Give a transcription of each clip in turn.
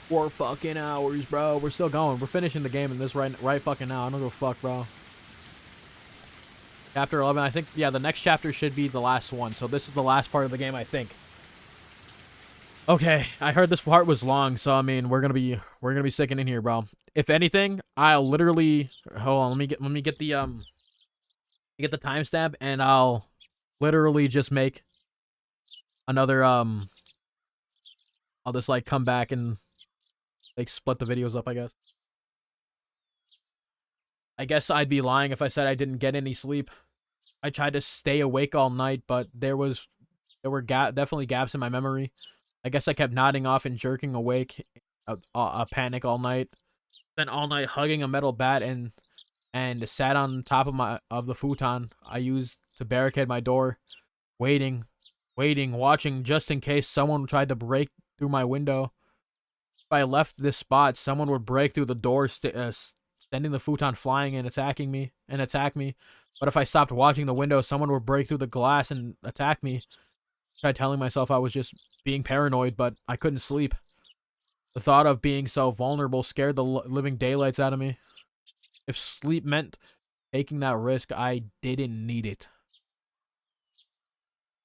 4 fucking hours, bro. We're still going. We're finishing the game in this right fucking now. I don't give a fuck, bro. Chapter 11. I think, yeah, the next chapter should be the last one. So this is the last part of the game, I think. Okay, I heard this part was long, so I mean, we're gonna be sticking in here, bro. If anything, I'll literally hold on. Let me get the timestamp, and I'll literally just make another I'll just like come back and like split the videos up. I guess I'd be lying if I said I didn't get any sleep. I tried to stay awake all night, but there were definitely gaps in my memory. I guess I kept nodding off and jerking awake, a panic all night. Then all night hugging a metal bat and sat on top of the futon I used to barricade my door, waiting, watching just in case someone tried to break through my window. If I left this spot, someone would break through the door, sending the futon flying and attack me. But if I stopped watching the window, someone would break through the glass and attack me. I tried telling myself I was just being paranoid, but I couldn't sleep. The thought of being so vulnerable scared the living daylights out of me. If sleep meant taking that risk, I didn't need it.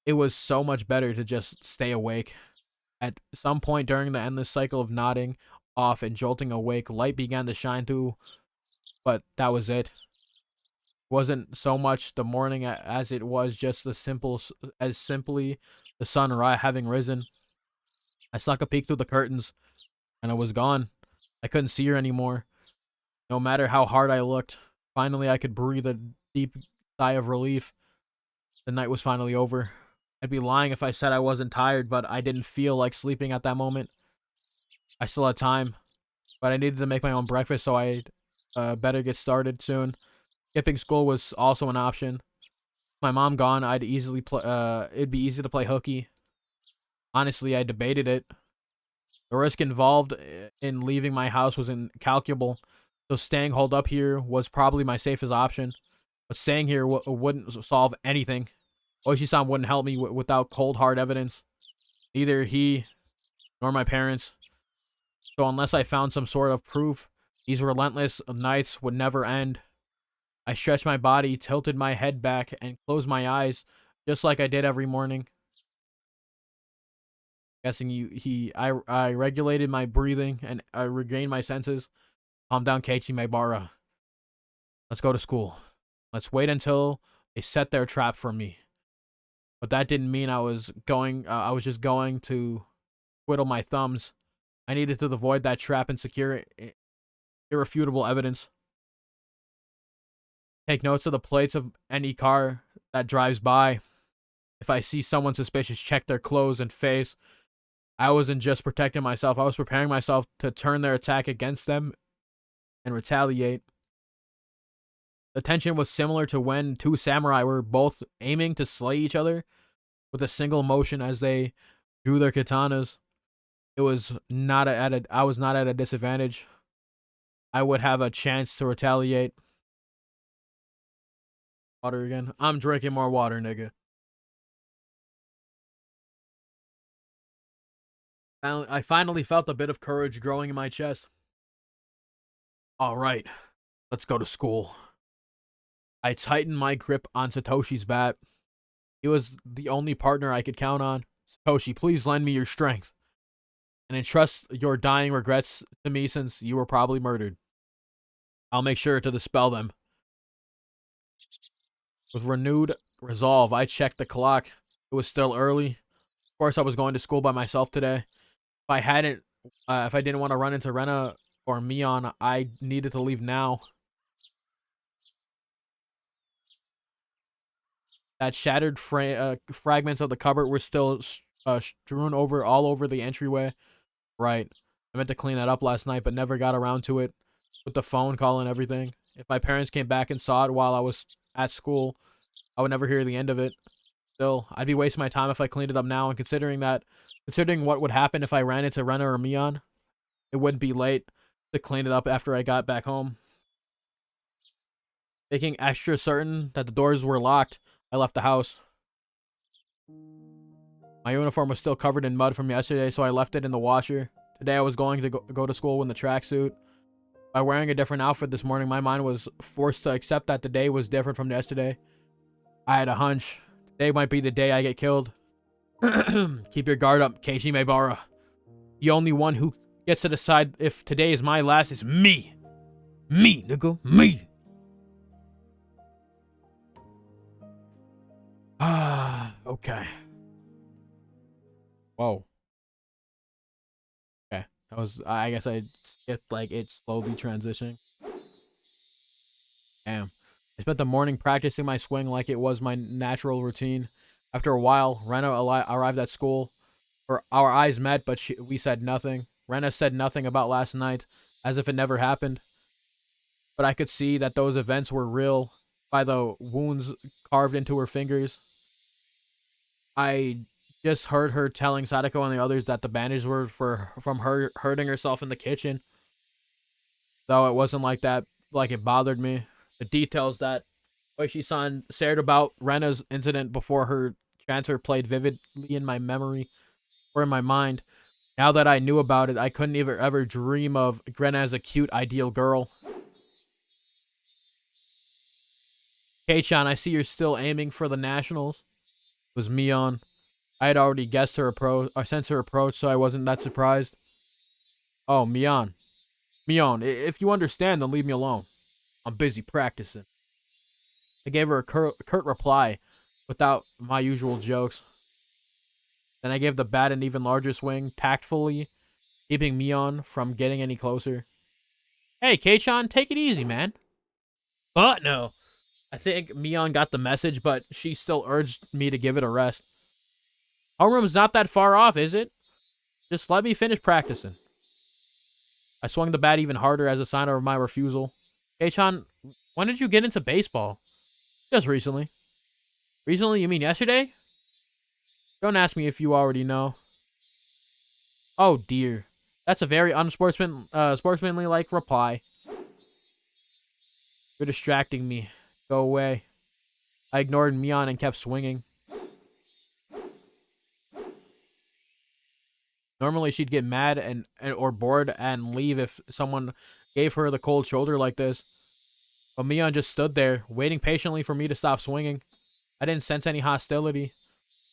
It was so much better to just stay awake. At some point during the endless cycle of nodding off and jolting awake, light began to shine through, but that was it. It wasn't so much the morning as it was just simply the sun having risen. I snuck a peek through the curtains, and it was gone. I couldn't see her anymore. No matter how hard I looked, finally I could breathe a deep sigh of relief. The night was finally over. I'd be lying if I said I wasn't tired, but I didn't feel like sleeping at that moment. I still had time, but I needed to make my own breakfast, so I better get started soon. Skipping school was also an option. With my mom gone, I'd easily play. It'd be easy to play hooky. Honestly, I debated it. The risk involved in leaving my house was incalculable, so staying holed up here was probably my safest option. But staying here wouldn't solve anything. Oishi-san wouldn't help me without cold hard evidence. Neither he nor my parents. So unless I found some sort of proof, these relentless nights would never end. I stretched my body, tilted my head back, and closed my eyes, just like I did every morning. Guessing I regulated my breathing and I regained my senses. Calm down, KEIICHI MAEBARA. Let's go to school. Let's wait until they set their trap for me. But that didn't mean I was just going to twiddle my thumbs. I needed to avoid that trap and secure irrefutable evidence. Take notes of the plates of any car that drives by. If I see someone suspicious, check their clothes and face. I wasn't just protecting myself, I was preparing myself to turn their attack against them and retaliate. The tension was similar to when two samurai were both aiming to slay each other with a single motion as they drew their katanas. I was not at a disadvantage. I would have a chance to retaliate. Water again. I'm drinking more water, nigga. I finally felt a bit of courage growing in my chest. All right, let's go to school. I tightened my grip on Satoshi's bat. He was the only partner I could count on. Satoshi, please lend me your strength and entrust your dying regrets to me since you were probably murdered. I'll make sure to dispel them. With renewed resolve, I checked the clock. It was still early. Of course, I was going to school by myself today. If I didn't want to run into Rena or Mion, I needed to leave now. That shattered fragments of the cupboard were still strewn all over the entryway. Right. I meant to clean that up last night, but never got around to it. With the phone call and everything. If my parents came back and saw it while I was at school, I would never hear the end of it. Still, I'd be wasting my time if I cleaned it up now, and considering what would happen if I ran into Rena or Mion, it wouldn't be late to clean it up after I got back home. Making extra certain that the doors were locked, I left the house. My uniform was still covered in mud from yesterday, so I left it in the washer Today I was going to go to school in the tracksuit. By wearing a different outfit this morning, my mind was forced to accept that the day was different from yesterday. I had a hunch. Today might be the day I get killed. Keep your guard up, KEIICHI MAEBARA. The only one who gets to decide if today is my last is me. Me, nigga. Me. Ah, okay. Whoa. Okay. That was, I guess I skipped, like, it slowly transitioning. Damn. I spent the morning practicing my swing like it was my natural routine. After a while, Rena arrived at school. Our eyes met, but we said nothing. Rena said nothing about last night, as if it never happened. But I could see that those events were real by the wounds carved into her fingers. I just heard her telling Sadako and the others that the bandages were from her hurting herself in the kitchen. Though it wasn't like that, like it bothered me. The details that Oishi-san shared about Rena's incident before her transfer played vividly in my memory, or in my mind. Now that I knew about it, I couldn't ever dream of Rena as a cute, ideal girl. Kei-chan, I see you're still aiming for the nationals. It was Mion. I had already guessed her approach, or sensed her approach, so I wasn't that surprised. Oh, Mion. Mion, if you understand, then leave me alone. I'm busy practicing. I gave her a curt reply, without my usual jokes. Then I gave the bat an even larger swing, tactfully, keeping Mion from getting any closer. Hey, Kei-chan, take it easy, man. But no. I think Mion got the message, but she still urged me to give it a rest. Homeroom's not that far off, is it? Just let me finish practicing. I swung the bat even harder as a sign of my refusal. Kei-chan, when did you get into baseball? Just recently. Recently? You mean yesterday? Don't ask me if you already know. Oh dear. That's a very sportsmanly-like reply. You're distracting me. Go away. I ignored Mion and kept swinging. Normally she'd get mad or bored and leave if someone gave her the cold shoulder like this. But Mion just stood there, waiting patiently for me to stop swinging. I didn't sense any hostility,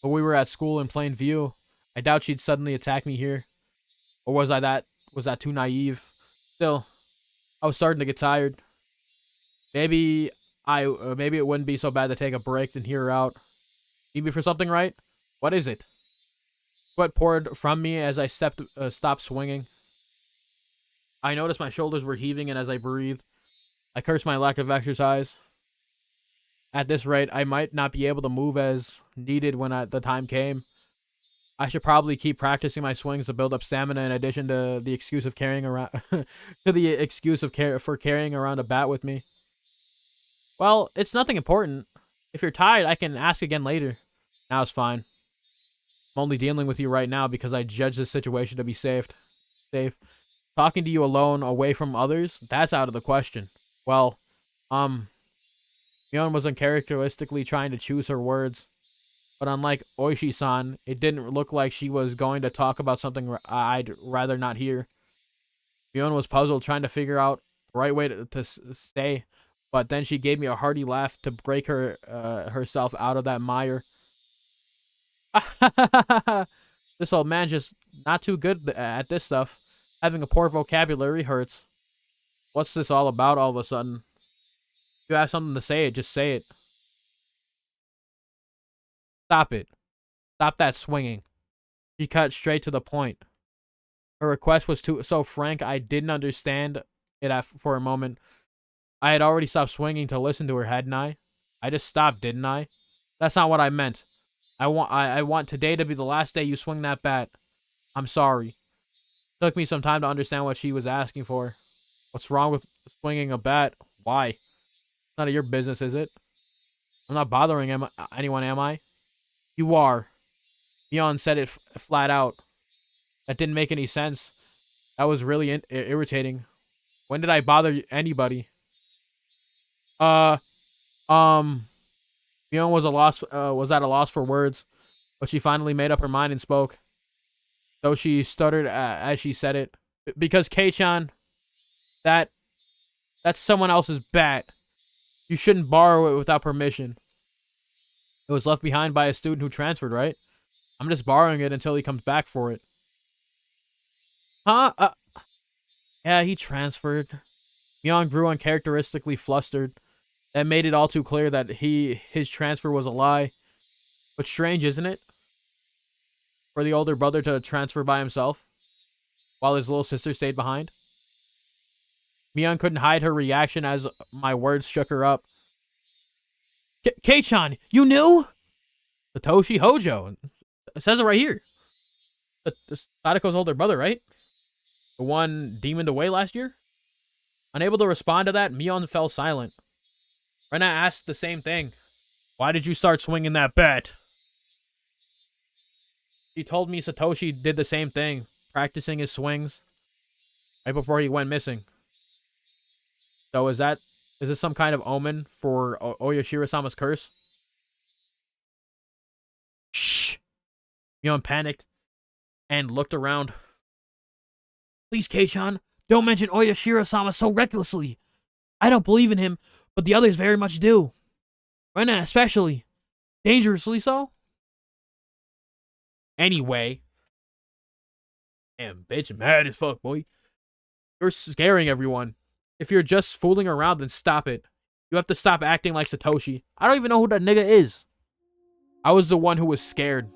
but we were at school in plain view. I doubt she'd suddenly attack me here. Or was that too naive? Still, I was starting to get tired. Maybe maybe it wouldn't be so bad to take a break and hear her out. Need me for something, right? What is it? Sweat poured from me as I stopped swinging. I noticed my shoulders were heaving, and as I breathed, I cursed my lack of exercise. At this rate, I might not be able to move as needed when the time came. I should probably keep practicing my swings to build up stamina in addition to the excuse of carrying around for carrying around a bat with me. Well, it's nothing important. If you're tired, I can ask again later. Now it's fine. I'm only dealing with you right now because I judge this situation to be safe. Talking to you alone, away from others, that's out of the question. Well, Mion was uncharacteristically trying to choose her words. But unlike Oishi-san, it didn't look like she was going to talk about something I'd rather not hear. Mion was puzzled, trying to figure out the right way to stay. But then she gave me a hearty laugh to break herself out of that mire. This old man just not too good at this stuff. Having a poor vocabulary hurts. What's this all about all of a sudden? If you have something to say, just say it. Stop it. Stop that swinging. She cut straight to the point. Her request was so frank I didn't understand it for a moment. I had already stopped swinging to listen to her, hadn't I? I just stopped, didn't I? That's not what I meant. I want today to be the last day you swing that bat. I'm sorry. It took me some time to understand what she was asking for. What's wrong with swinging a bat? Why? It's none of your business, is it? I'm not bothering anyone, am I? You are. Mion said it flat out. That didn't make any sense. That was really irritating. When did I bother anybody? Mion was at a loss for words, but she finally made up her mind and spoke. Though she stuttered as she said it. Because Kei-chan, that's someone else's bat. You shouldn't borrow it without permission. It was left behind by a student who transferred, right? I'm just borrowing it until he comes back for it. Huh? Yeah, he transferred. Mion grew uncharacteristically flustered. That made it all too clear that his transfer was a lie. But strange, isn't it? For the older brother to transfer by himself, while his little sister stayed behind. Mion couldn't hide her reaction as my words shook her up. Kei-chan, you knew? Satoshi Hojo. It says it right here. Sadako's older brother, right? The one demoned away last year? Unable to respond to that, Mion fell silent. Rena asked the same thing. Why did you start swinging that bat? He told me Satoshi did the same thing, practicing his swings right before he went missing. So is this some kind of omen for Oyashiro-sama's curse? Shh! Mion panicked and looked around. Please, Kei-chan, don't mention Oyashiro-sama so recklessly. I don't believe in him, but the others very much do. Rena especially. Dangerously so? Anyway. Damn, bitch, mad as fuck, boy. You're scaring everyone. If you're just fooling around, then stop it. You have to stop acting like Satoshi. I don't even know who that nigga is. I was the one who was scared.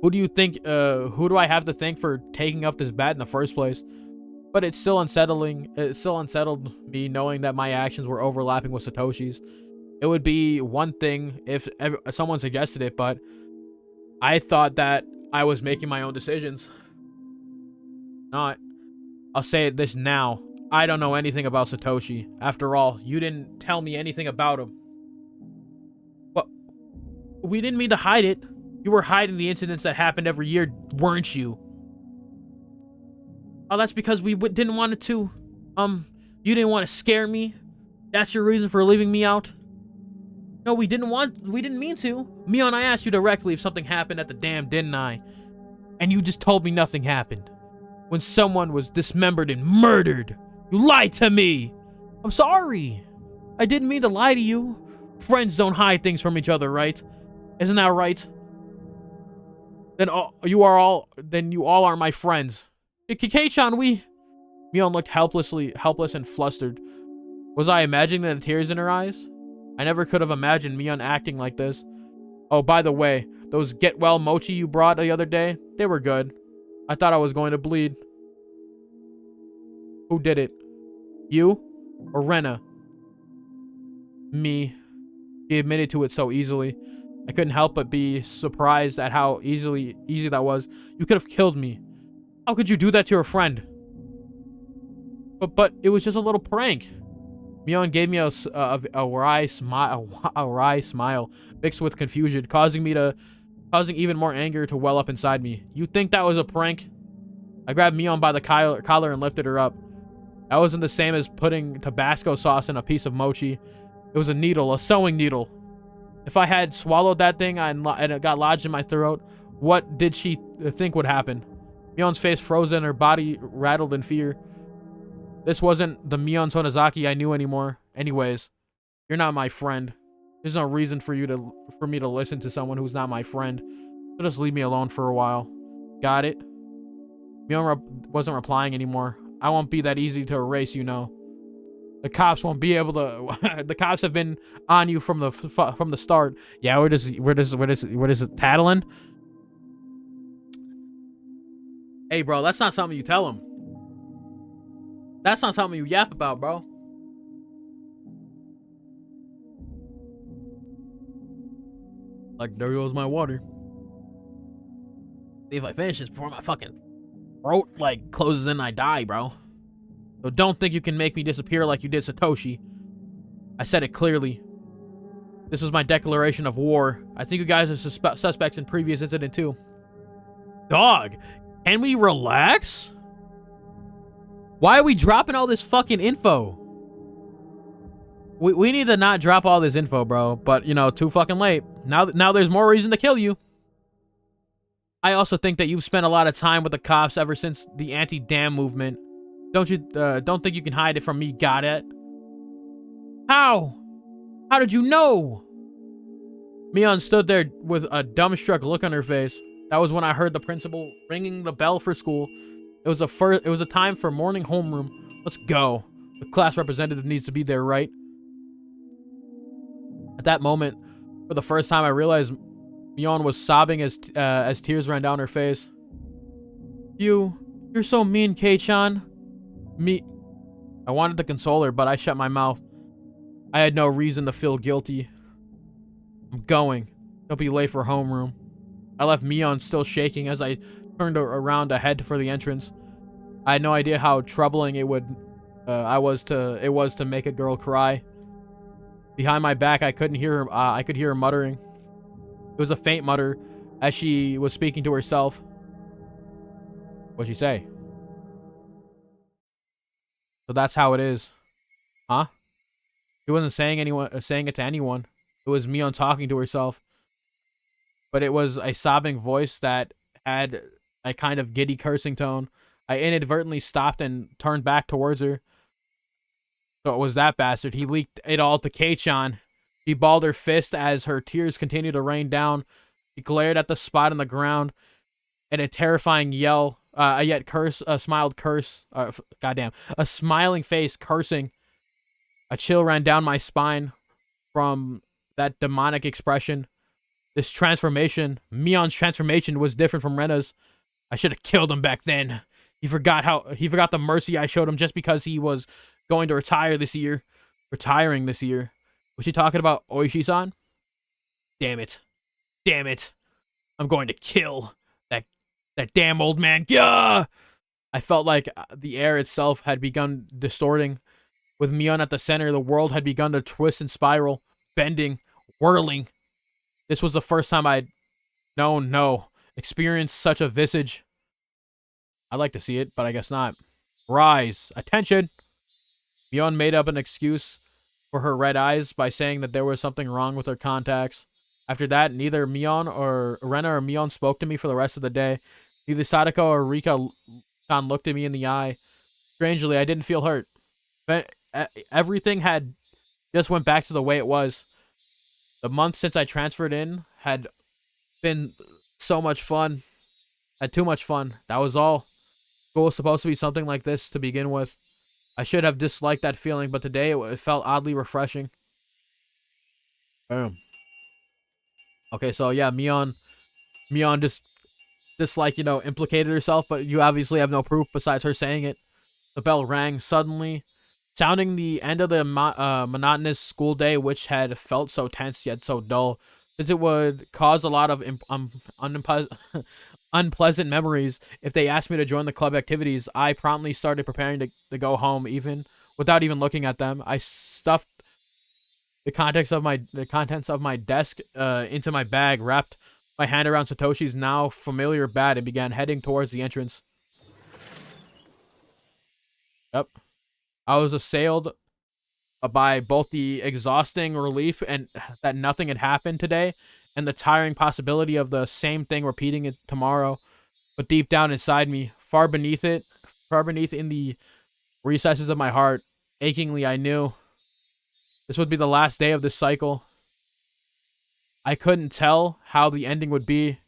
Who do you think, who do I have to thank for taking up this bat in the first place? But it's still unsettling. It still unsettled me knowing that my actions were overlapping with Satoshi's. It would be one thing if someone suggested it, but I thought that I was making my own decisions. Not. I'll say this now. I don't know anything about Satoshi. After all, you didn't tell me anything about him. But we didn't mean to hide it. You were hiding the incidents that happened every year, weren't you? Oh, that's because we didn't want it to. You didn't want to scare me. That's your reason for leaving me out. No, we didn't mean to. Mion, I asked you directly if something happened at the dam, didn't I? And you just told me nothing happened. When someone was dismembered and murdered. You lied to me. I'm sorry. I didn't mean to lie to you. Friends don't hide things from each other, right? Isn't that right? Then you all are my friends. Kei-chan, Mion looked helpless and flustered. Was I imagining the tears in her eyes? I never could have imagined Mion acting like this. Oh, by the way, those get well mochi you brought the other day, they were good. I thought I was going to bleed. Who did it? You or Rena? Me. She admitted to it so easily. I couldn't help but be surprised at how easy that was. You could have killed me. How could you do that to your friend? But it was just a little prank. Mion gave me a wry smile mixed with confusion, causing even more anger to well up inside me. You think that was a prank? I grabbed Mion by the collar and lifted her up. That wasn't the same as putting Tabasco sauce in a piece of mochi. It was a needle, a sewing needle. If I had swallowed that thing and it got lodged in my throat, what did she think would happen? Mion's face froze and her body rattled in fear. This wasn't the Mion Sonozaki I knew anymore. Anyways, you're not my friend. There's no reason for me to listen to someone who's not my friend. So just leave me alone for a while. Got it? Mion wasn't replying anymore. I won't be that easy to erase, you know. The cops won't be able to. The cops have been on you from the start. Yeah, we're just tattling. Hey, bro, that's not something you tell him. That's not something you yap about, bro. Like, there goes my water. See if I finish this before my fucking throat, like, closes in, I die, bro. So don't think you can make me disappear like you did Satoshi. I said it clearly. This was my declaration of war. I think you guys are suspects in previous incident too. Dog, can we relax? Why are we dropping all this fucking info? We need to not drop all this info, bro. But, you know, too fucking late. Now there's more reason to kill you. I also think that you've spent a lot of time with the cops ever since the anti-dam movement. Don't you, don't think you can hide it from me, got it? How? How did you know? Mion stood there with a dumbstruck look on her face. That was when I heard the principal ringing the bell for school. It was a time for morning homeroom. Let's go. The class representative needs to be there, right? At that moment, for the first time, I realized Mion was sobbing as tears ran down her face. You're so mean, Kei-chan. I wanted to console her, but I shut my mouth. I had no reason to feel guilty. I'm going. Don't be late for homeroom. I left Mion still shaking as I turned around to head for the entrance. I had no idea how troubling it was to make a girl cry. Behind my back, I could hear her muttering. It was a faint mutter as she was speaking to herself. What'd she say? So that's how it is. Huh? She wasn't saying it to anyone. It was Mion talking to herself. But it was a sobbing voice that had a kind of giddy cursing tone. I inadvertently stopped and turned back towards her. So it was that bastard. He leaked it all to Kei-chan. She balled her fist as her tears continued to rain down. She glared at the spot on the ground, and a terrifying yell, a smiling face cursing. A chill ran down my spine from that demonic expression. This transformation, Mion's transformation, was different from Rena's. I should have killed him back then. He forgot the mercy I showed him just because he was going to retire this year. Retiring this year. Was she talking about Oishi-san? Damn it. Damn it. I'm going to kill that damn old man. Gah! I felt like the air itself had begun distorting. With Mion at the center, the world had begun to twist and spiral, bending, whirling. This was the first time I'd experienced such a visage. I'd like to see it, but I guess not. Rise. Attention! Mion made up an excuse for her red eyes by saying that there was something wrong with her contacts. After that, neither Mion or Rena or Mion spoke to me for the rest of the day. Neither Sadako or Rika-san looked at me in the eye. Strangely, I didn't feel hurt. But everything had just went back to the way it was. The month since I transferred in had been so much fun. Had too much fun. That was all. School was supposed to be something like this to begin with. I should have disliked that feeling, but today it felt oddly refreshing. Boom. Okay, so yeah, Mion just like, implicated herself, but you obviously have no proof besides her saying it. The bell rang suddenly, sounding the end of the monotonous school day, which had felt so tense yet so dull, since it would cause a lot of unpleasant memories. If they asked me to join the club activities, I promptly started preparing to go home, even without even looking at them. I stuffed the contents of my desk into my bag, wrapped my hand around Satoshi's now familiar bat, and began heading towards the entrance. Yep. I was assailed by both the exhausting relief and that nothing had happened today, and the tiring possibility of the same thing repeating it tomorrow. But deep down inside me, far beneath in the recesses of my heart, achingly I knew this would be the last day of this cycle. I couldn't tell how the ending would be,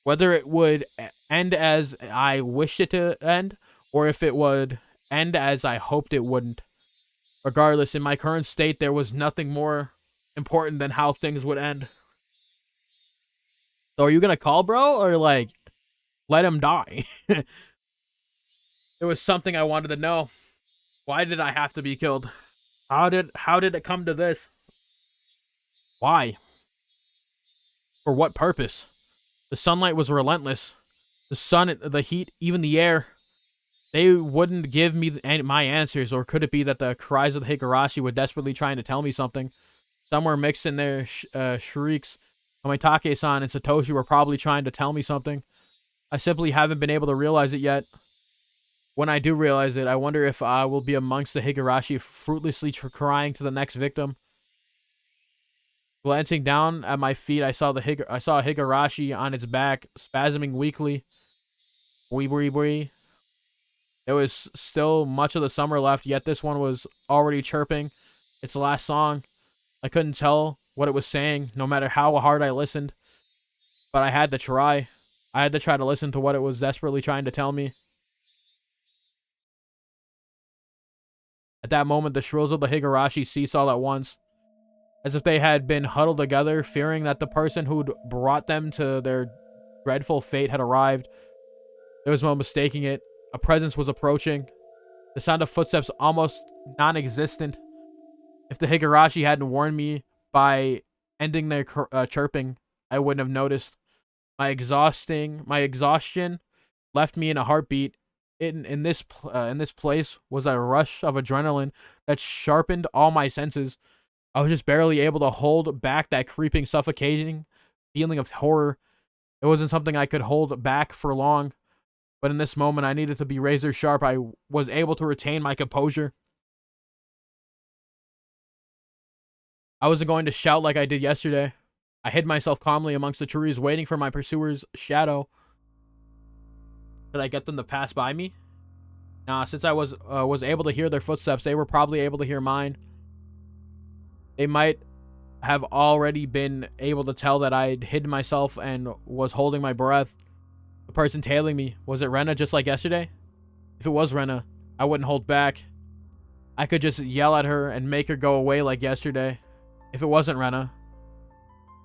whether it would end as I wished it to end, or if it would end as I hoped it wouldn't. Regardless, in my current state, there was nothing more important than how things would end. So are you gonna call, bro, or like let him die? It was something I wanted to know. Why did I have to be killed? How did it come to this? Why? For what purpose? The sunlight was relentless. The sun, the heat, even the air. They wouldn't give me my answers, or could it be that the cries of the Higurashi were desperately trying to tell me something? Somewhere mixed in their shrieks, Tomitake-san and Satoshi were probably trying to tell me something. I simply haven't been able to realize it yet. When I do realize it, I wonder if I will be amongst the Higurashi fruitlessly crying to the next victim. Glancing down at my feet, I saw a Higurashi on its back, spasming weakly. Wee wee wee. There was still much of the summer left, yet this one was already chirping its last song. I couldn't tell what it was saying, no matter how hard I listened, but I had to try. I had to try to listen to what it was desperately trying to tell me. At that moment, the shrills of the Higurashi ceased all at once, as if they had been huddled together, fearing that the person who'd brought them to their dreadful fate had arrived. There was no mistaking it. A presence was approaching. The sound of footsteps almost non-existent. If the Higurashi hadn't warned me by ending their chirping, I wouldn't have noticed. My exhaustion left me in a heartbeat. In this place was a rush of adrenaline that sharpened all my senses. I was just barely able to hold back that creeping, suffocating feeling of horror. It wasn't something I could hold back for long, but in this moment, I needed to be razor sharp. I was able to retain my composure. I wasn't going to shout like I did yesterday. I hid myself calmly amongst the trees, waiting for my pursuer's shadow. Did I get them to pass by me? Nah, since I was able to hear their footsteps, they were probably able to hear mine. They might have already been able to tell that I'd hidden myself and was holding my breath. The person tailing me, was it Rena just like yesterday? If it was Rena, I wouldn't hold back. I could just yell at her and make her go away like yesterday. If it wasn't Rena,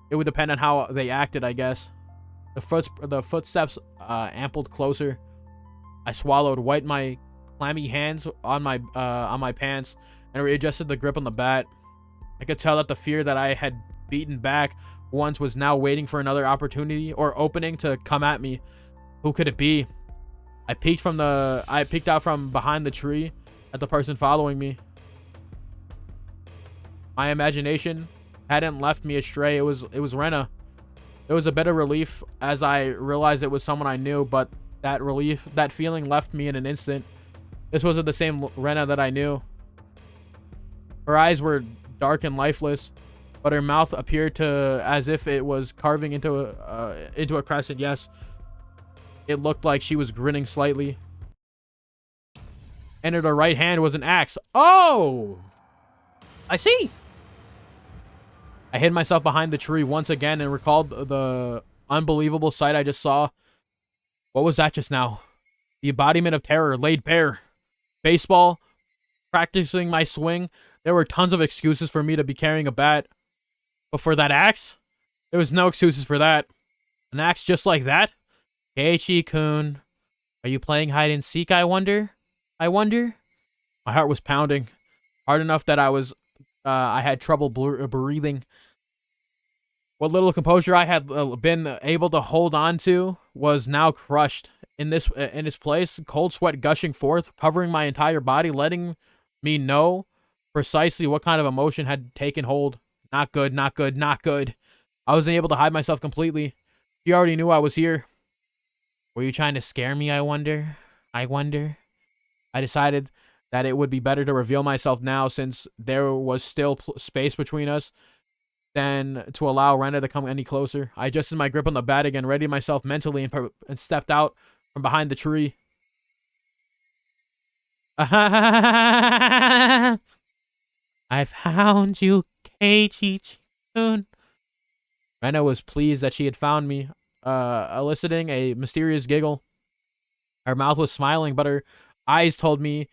it would depend on how they acted, I guess. The footsteps ampled closer. I swallowed, wiped my clammy hands on my pants, and readjusted the grip on the bat. I could tell that the fear that I had beaten back once was now waiting for another opportunity or opening to come at me. Who could it be? I peeked out from behind the tree at the person following me. My imagination hadn't left me astray. It was Rena. It was a bit of relief as I realized it was someone I knew, but that feeling left me in an instant. This wasn't the same Rena that I knew. Her eyes were dark and lifeless, but her mouth appeared to as if it was carving into a crescent. Yes, it looked like she was grinning slightly. And in her right hand was an axe. Oh! I see! I hid myself behind the tree once again and recalled the unbelievable sight I just saw. What was that just now? The embodiment of terror laid bare. Baseball, practicing my swing. There were tons of excuses for me to be carrying a bat. But for that axe? There was no excuses for that. An axe just like that? KEIICHI-kun, are you playing hide and seek, I wonder? My heart was pounding. Hard enough that I had trouble breathing. What little composure I had been able to hold on to was now crushed. In this place, cold sweat gushing forth, covering my entire body, letting me know precisely what kind of emotion had taken hold. Not good, not good, not good. I wasn't able to hide myself completely. She already knew I was here. Were you trying to scare me, I wonder? I decided that it would be better to reveal myself now, since there was still space between us, than to allow Rena to come any closer. I adjusted my grip on the bat again, readied myself mentally, and stepped out from behind the tree. I found you, KEIICHI-kun. Rena was pleased that she had found me, eliciting a mysterious giggle. Her mouth was smiling, but her eyes told me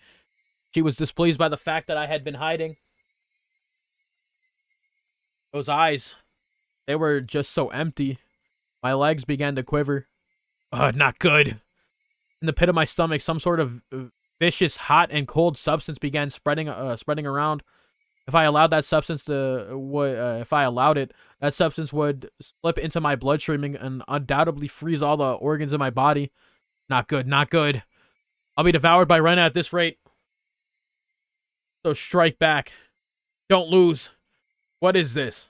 she was displeased by the fact that I had been hiding. Those eyes, they were just so empty. My legs began to quiver. Not good. In the pit of my stomach, some sort of vicious, hot, and cold substance began spreading around. If I allowed that substance that substance would slip into my bloodstream and undoubtedly freeze all the organs in my body. Not good, not good. I'll be devoured by Rena at this rate. So strike back. Don't lose. What is this?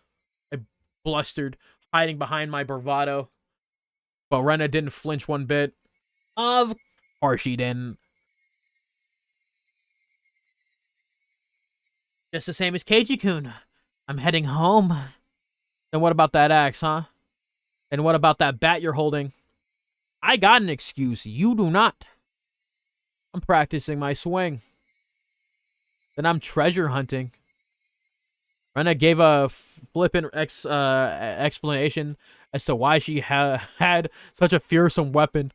I blustered, hiding behind my bravado. But Rena didn't flinch one bit. Of course she didn't. Just the same as KEIICHI-kun. I'm heading home. And what about that axe, huh? And what about that bat you're holding? I got an excuse. You do not. I'm practicing my swing. Then I'm treasure hunting. Rena gave a flippant explanation as to why she had such a fearsome weapon.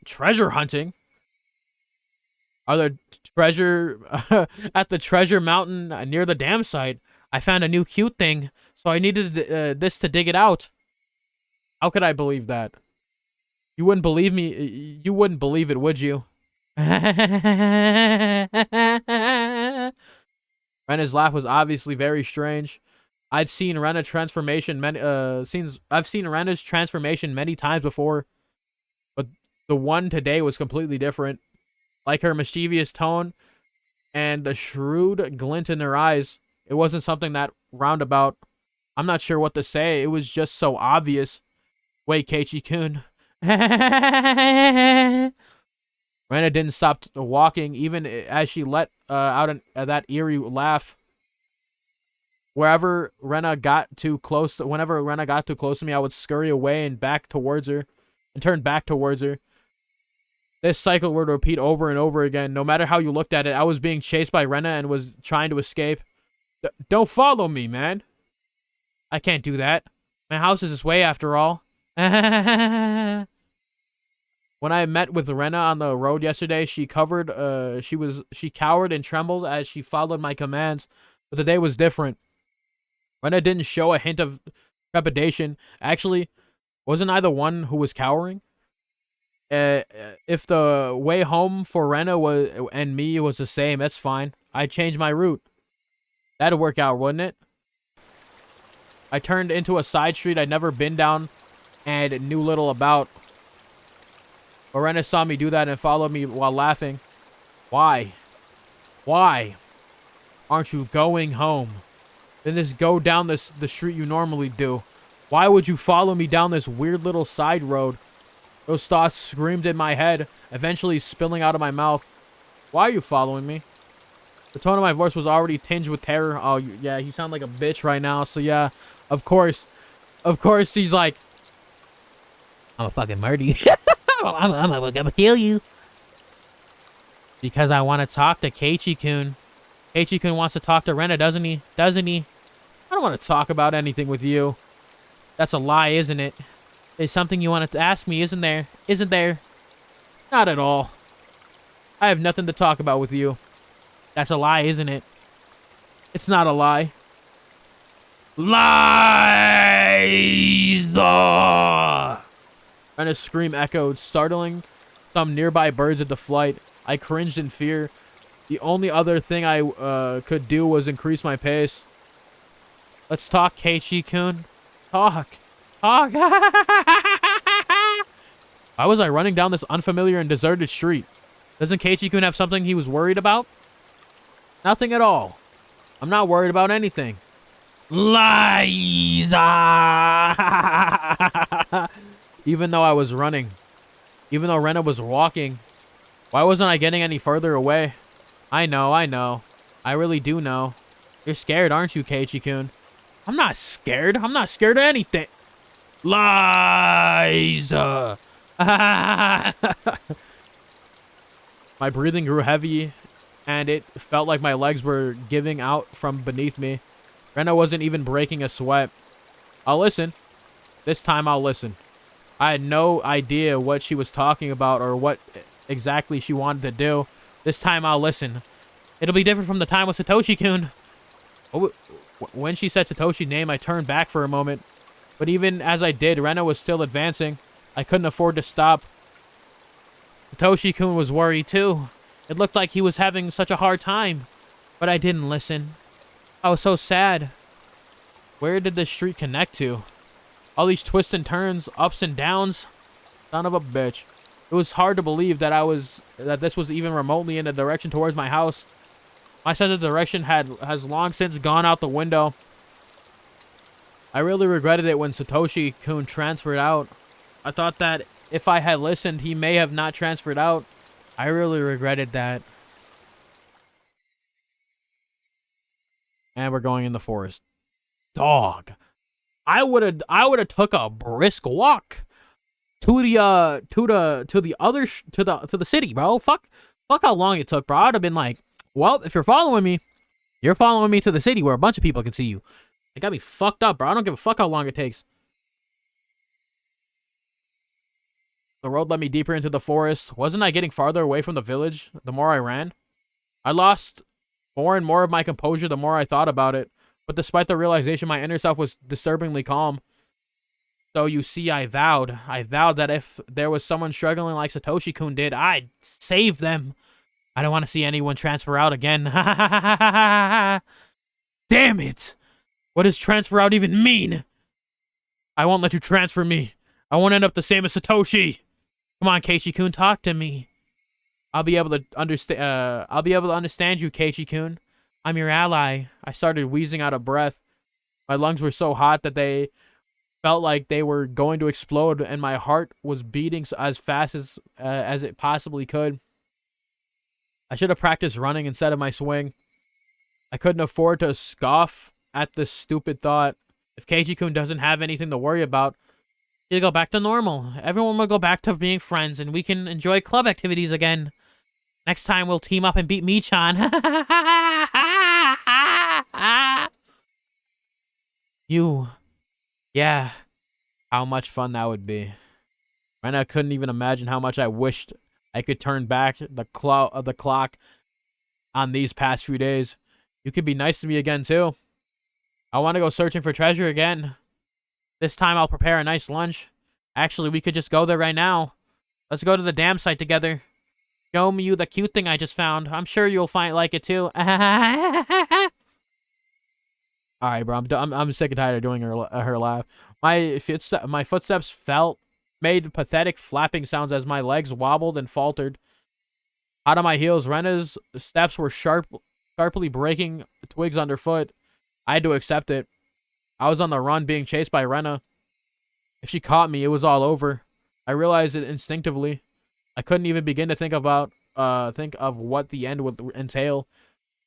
Treasure hunting? Are there treasure at the treasure mountain near the dam site? I found a new cute thing, so I needed this to dig it out. How could I believe that? You wouldn't believe me. You wouldn't believe it, would you? Rena's laugh was obviously very strange. I've seen Rena's transformation many times before, but the one today was completely different. Like her mischievous tone and the shrewd glint in her eyes, it wasn't something that roundabout. I'm not sure what to say. It was just so obvious. Wait, Keiichi-kun. Rena didn't stop walking, even as she let out that eerie laugh. Whenever Rena got too close to me, I would scurry away and turn back towards her. This cycle would repeat over and over again. No matter how you looked at it, I was being chased by Rena and was trying to escape. Don't follow me, man. I can't do that. My house is this way after all. When I met with Rena on the road yesterday, she cowered and trembled as she followed my commands. But the day was different. Rena didn't show a hint of trepidation. Actually, wasn't I the one who was cowering? If the way home for Rena and me was the same, that's fine. I'd change my route. That'd work out, wouldn't it? I turned into a side street I'd never been down and knew little about. But Rena saw me do that and followed me while laughing. Why? Why aren't you going home? Then just go down the street you normally do. Why would you follow me down this weird little side road? Those thoughts screamed in my head, eventually spilling out of my mouth. Why are you following me? The tone of my voice was already tinged with terror. Oh, yeah, you sound like a bitch right now. So, yeah, of course. Of course, he's like, I'm a fucking murder you. I'm gonna kill you. Because I want to talk to Keiichi-kun. Keiichi-kun wants to talk to Rena, doesn't he? Doesn't he? I don't want to talk about anything with you. That's a lie, isn't it? There's something you wanted to ask me, isn't there? Isn't there? Not at all. I have nothing to talk about with you. That's a lie, isn't it? It's not a lie. Lies! And a scream echoed, startling some nearby birds into flight. I cringed in fear. The only other thing I could do was increase my pace. Let's talk, Keiichi-kun. Talk. Talk. Why was I running down this unfamiliar and deserted street? Doesn't Keiichi-kun have something he was worried about? Nothing at all. I'm not worried about anything. Lies! Even though I was running. Even though Rena was walking. Why wasn't I getting any further away? I know. I really do know. You're scared, aren't you, Keiichi-kun? I'm not scared. I'm not scared of anything. Lies! My breathing grew heavy, and it felt like my legs were giving out from beneath me. Rena wasn't even breaking a sweat. I'll listen. This time I'll listen. I had no idea what she was talking about or what exactly she wanted to do. This time I'll listen. It'll be different from the time with Satoshi-kun. When she said Satoshi's name, I turned back for a moment. But even as I did, Rena was still advancing. I couldn't afford to stop. Satoshi-kun was worried too. It looked like he was having such a hard time. But I didn't listen. I was so sad. Where did this street connect to? All these twists and turns, ups and downs. Son of a bitch. It was hard to believe that this was even remotely in the direction towards my house. My sense of direction has long since gone out the window. I really regretted it when Satoshi-kun transferred out. I thought that if I had listened, he may have not transferred out. I really regretted that. And we're going in the forest. Dog. I would have took a brisk walk to the city, bro. Fuck how long it took, bro. I'd have been like, well, if you're following me, you're following me to the city where a bunch of people can see you. It got me fucked up, bro. I don't give a fuck how long it takes. The road led me deeper into the forest. Wasn't I getting farther away from the village the more I ran? I lost more and more of my composure the more I thought about it. But despite the realization, my inner self was disturbingly calm. So you see, I vowed that if there was someone struggling like Satoshi-kun did, I'd save them. I don't want to see anyone transfer out again. Damn it! What does transfer out even mean? I won't let you transfer me. I won't end up the same as Satoshi. Come on, Keiichi-kun, talk to me. I'll be able to understand. You, Keiichi-kun. I'm your ally. I started wheezing out of breath. My lungs were so hot that they felt like they were going to explode, and my heart was beating as fast as it possibly could. I should have practiced running instead of my swing. I couldn't afford to scoff at this stupid thought. If Keiichi-kun doesn't have anything to worry about, he'll go back to normal. Everyone will go back to being friends, and we can enjoy club activities again. Next time, we'll team up and beat Michan. Yeah. How much fun that would be. Rena couldn't even imagine how much I wished I could turn back the clock on these past few days. You could be nice to me again, too. I want to go searching for treasure again. This time I'll prepare a nice lunch. Actually, we could just go there right now. Let's go to the dam site together. Show me you the cute thing I just found. I'm sure you'll like it too. Alright, bro. I'm sick and tired of doing her laugh. My footsteps made pathetic flapping sounds as my legs wobbled and faltered. Out of my heels, Rena's steps were sharply breaking twigs underfoot. I had to accept it. I was on the run being chased by Rena. If she caught me, it was all over. I realized it instinctively. I couldn't even begin to think of what the end would entail.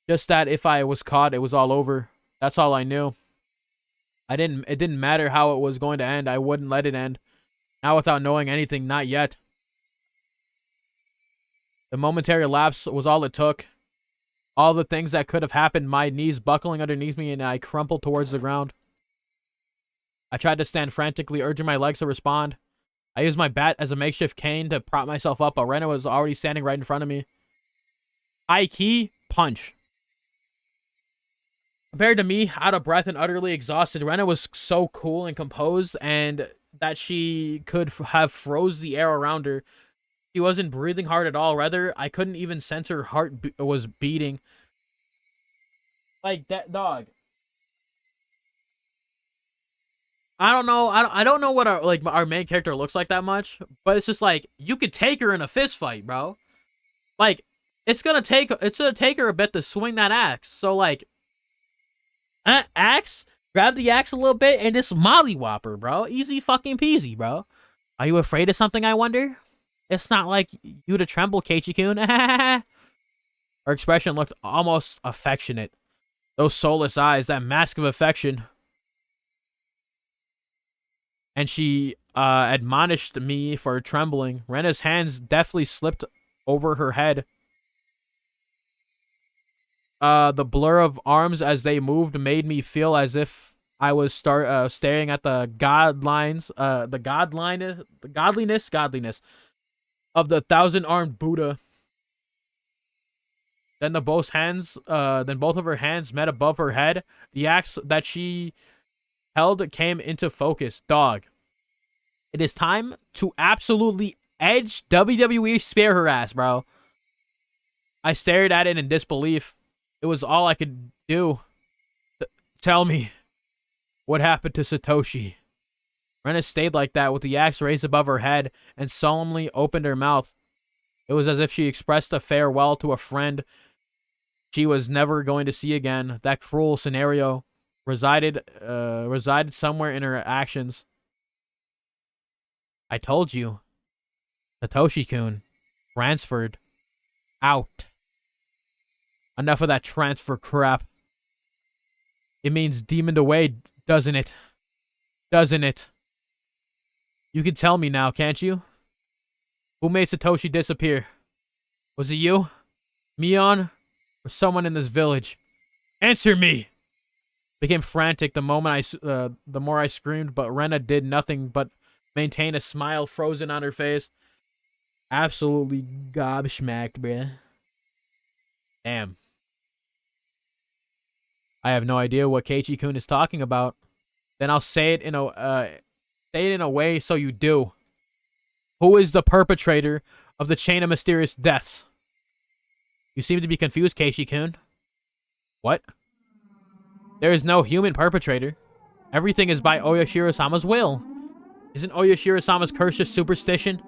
Just that if I was caught, it was all over. That's all I knew. It didn't matter how it was going to end. I wouldn't let it end. Now without knowing anything, not yet. The momentary lapse was all it took. All the things that could have happened, my knees buckling underneath me, and I crumpled towards the ground. I tried to stand frantically, urging my legs to respond. I used my bat as a makeshift cane to prop myself up, but Rena was already standing right in front of me. High key, punch. Compared to me, out of breath and utterly exhausted, Rena was so cool and composed, and that she could have froze the air around her. She wasn't breathing hard at all. Rather, I couldn't even sense her heart was beating. Like, that dog. I don't know. I don't know what our main character looks like that much, but it's just like you could take her in a fist fight, bro. Like, it's gonna take her a bit to swing that axe. So like, axe, grab the axe a little bit and just mollywop her, bro. Easy fucking peasy, bro. Are you afraid of something? I wonder. It's not like you to tremble, Keiichi-kun. Her expression looked almost affectionate. Those soulless eyes, that mask of affection. And she admonished me for trembling. Rena's hands deftly slipped over her head. The blur of arms as they moved made me feel as if I was staring at the godliness of the 1,000-armed Buddha. Then both of her hands met above her head. The axe that she held came into focus. Dog. It is time to absolutely edge WWE spare her ass, bro. I stared at it in disbelief. It was all I could do. Tell me, what happened to Satoshi? Rena stayed like that with the axe raised above her head and solemnly opened her mouth. It was as if she expressed a farewell to a friend she was never going to see again. That cruel scenario resided somewhere in her actions. I told you. Satoshi-kun. Transferred. Out. Enough of that transfer crap. It means demoned away, doesn't it? doesn't it? You can tell me now, can't you? Who made Satoshi disappear? Was it you? Mion? Or someone in this village? Answer me! Became frantic the more I screamed, but Rena did nothing but maintain a smile frozen on her face. Absolutely gobsmacked, bruh. Damn. I have no idea what KEIICHI-kun is talking about. Then I'll say it in a way so you do. Who is the perpetrator of the chain of mysterious deaths? You seem to be confused, KEIICHI-kun. What? There is no human perpetrator. Everything is by Oyashiro-sama's will. Isn't Oyashiro-sama's curse just superstition?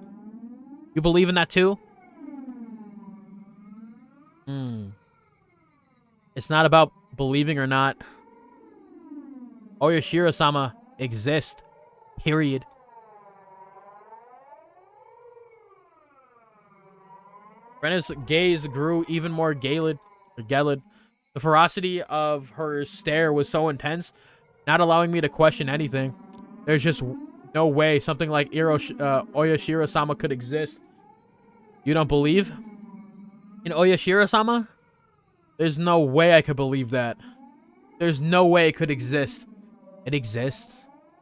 You believe in that too? It's not about believing or not. Oyashiro-sama exists. Period. Rena's gaze grew even more gelid. The ferocity of her stare was so intense, not allowing me to question anything. There's just no way something like Oyashiro-sama could exist. You don't believe in Oyashiro-sama? There's no way I could believe that. There's no way it could exist. It exists.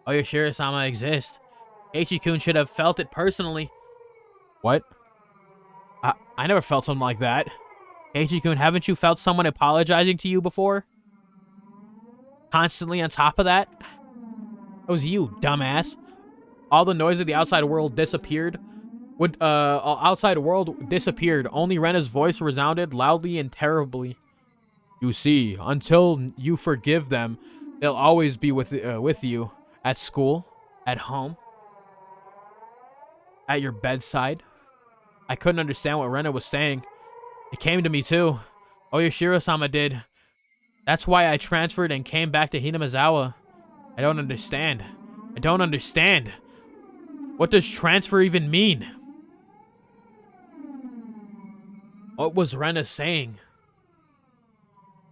Oyashiro-sama exists. KEIICHI-kun should have felt it personally. What? I never felt something like that. KEIICHI-kun, haven't you felt someone apologizing to you before? Constantly on top of that? It was you, dumbass. All the noise of the outside world disappeared. Outside world disappeared. Only Rena's voice resounded loudly and terribly. You see, until you forgive them, they'll always be with you. At school, at home, at your bedside. I couldn't understand what Rena was saying. It came to me too. Oyashiro-sama did. That's why I transferred and came back to Hinamizawa. I don't understand. I don't understand. What does transfer even mean? What was Rena saying?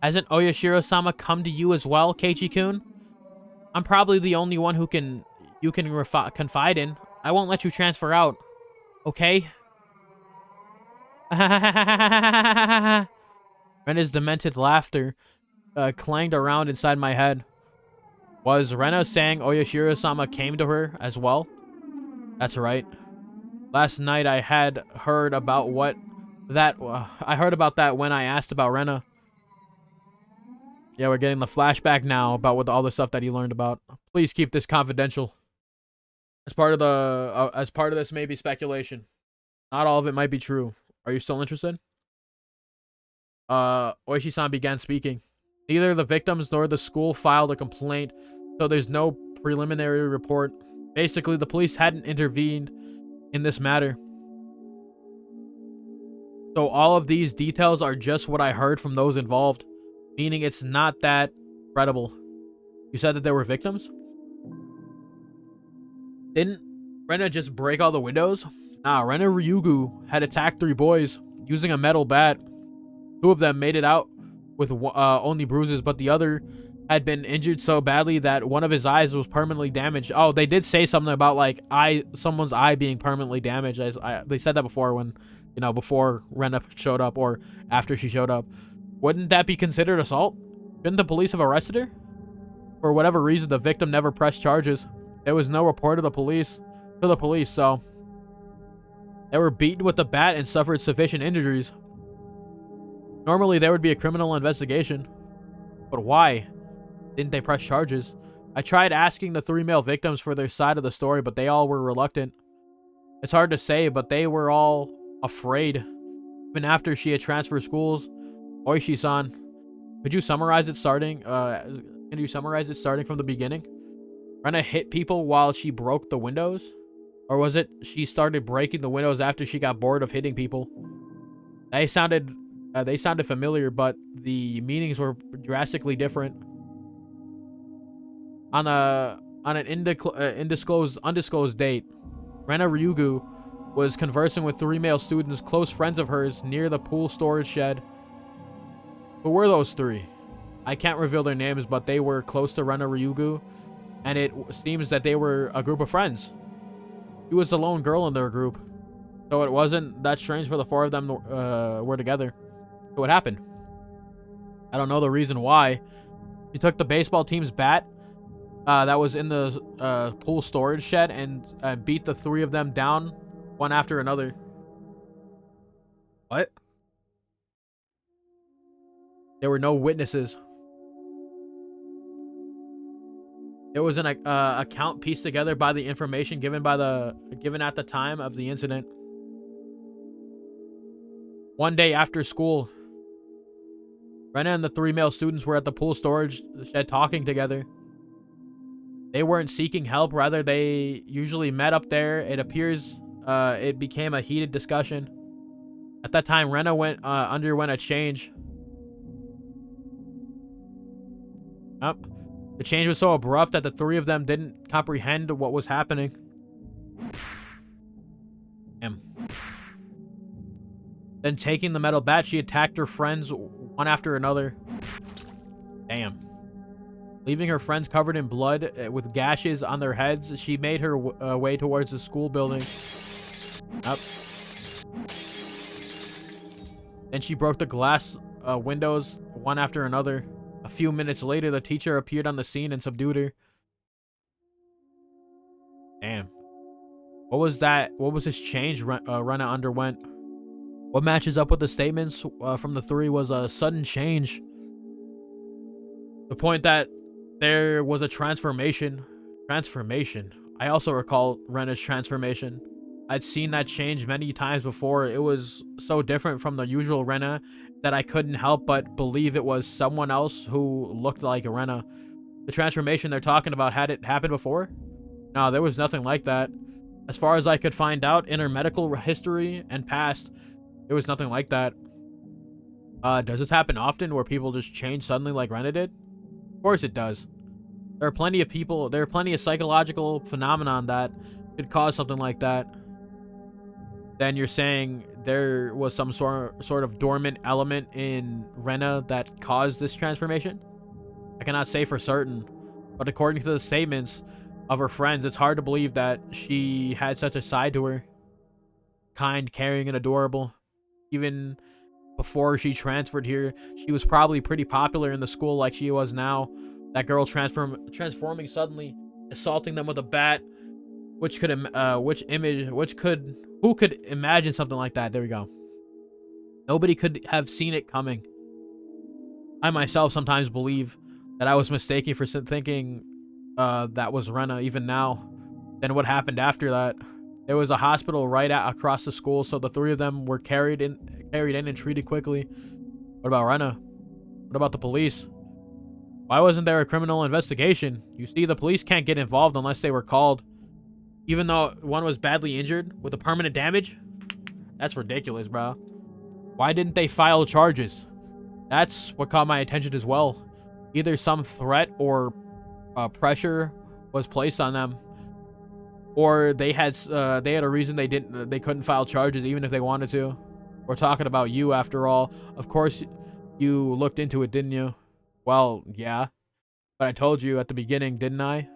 Hasn't Oyashiro-sama come to you as well, KEIICHI-kun? I'm probably the only one you can confide in. I won't let you transfer out. Okay? Rena's demented laughter clanged around inside my head. Was Rena saying Oyashiro-sama came to her as well? That's right. Last night I had heard about I heard about that when I asked about Rena. Yeah, we're getting the flashback now about all the stuff that he learned about. Please keep this confidential. As part of this may be speculation. Not all of it might be true. Are you still interested? Oishi-san began speaking. Neither the victims nor the school filed a complaint, so there's no preliminary report. Basically, the police hadn't intervened in this matter. So all of these details are just what I heard from those involved, meaning it's not that credible. You said that there were victims? Didn't Rena just break all the windows? Nah, Rena Ryugu had attacked 3 boys using a metal bat. 2 of them made it out with only bruises, but the other had been injured so badly that one of his eyes was permanently damaged. Oh, they did say something about like someone's eye being permanently damaged. They said that before when, before Rena showed up or after she showed up. Wouldn't that be considered assault? Shouldn't the police have arrested her? For whatever reason, the victim never pressed charges. There was no report of the police so they were beaten with the bat and suffered sufficient injuries. Normally, there would be a criminal investigation. But why didn't they press charges? I tried asking the 3 male victims for their side of the story, but they all were reluctant. It's hard to say, but they were all afraid. Even after she had transferred schools. Oishi-san, could you summarize it starting from the beginning? Rena hit people while she broke the windows? Or was it she started breaking the windows after she got bored of hitting people? They sounded familiar, but the meanings were drastically different. On an undisclosed date, Rena Ryugu was conversing with 3 male students, close friends of hers, near the pool storage shed. Who were those 3? I can't reveal their names, but they were close to Rena Ryugu, and it seems that they were a group of friends. She was the lone girl in their group, so it wasn't that strange for the four of them were together. So what happened? I don't know the reason why. She took the baseball team's bat that was in the pool storage shed and beat the three of them down one after another. What? There were no witnesses. There was an account pieced together by the information given at the time of the incident. One day after school, Rena and the three male students were at the pool storage shed talking together. They weren't seeking help, rather they usually met up there. It appears it became a heated discussion. At that time, Rena underwent a change. Yep. The change was so abrupt that the three of them didn't comprehend what was happening. Damn. Then taking the metal bat, she attacked her friends one after another. Damn. Leaving her friends covered in blood with gashes on their heads, she made her way towards the school building. Up. Then she broke the glass windows one after another. A few minutes later, the teacher appeared on the scene and subdued her. Damn. What was that? What was this change Rena underwent? What matches up with the statements from the three was a sudden change. The point that there was a transformation. Transformation. I also recall Rena's transformation. I'd seen that change many times before. It was so different from the usual Rena that I couldn't help but believe it was someone else who looked like Rena. The transformation they're talking about, had it happened before? No, there was nothing like that. As far as I could find out in her medical history and past, there was nothing like that. Does this happen often where people just change suddenly like Rena did? Of course it does. There are plenty of psychological phenomenon that could cause something like that. Then you're saying there was some sort of dormant element in Rena that caused this transformation? I cannot say for certain, but according to the statements of her friends, it's hard to believe that she had such a side to her. Kind, caring, and adorable. Even before she transferred here, she was probably pretty popular in the school like she was now. That girl transforming suddenly, assaulting them with a bat. Who could imagine something like that? There we go. Nobody could have seen it coming. I myself sometimes believe that I was mistaken for thinking that was Rena even now. Then what happened after that? There was a hospital right across the school, so the three of them were carried in and treated quickly. What about Rena? What about the police? Why wasn't there a criminal investigation? You see, the police can't get involved unless they were called. Even though one was badly injured with a permanent damage? That's ridiculous, bro. Why didn't they file charges? That's what caught my attention as well. Either some threat or pressure was placed on them, or they had a reason they couldn't file charges even if they wanted to. We're talking about you after all. Of course, you looked into it, didn't you? Well, yeah. But I told you at the beginning, didn't I?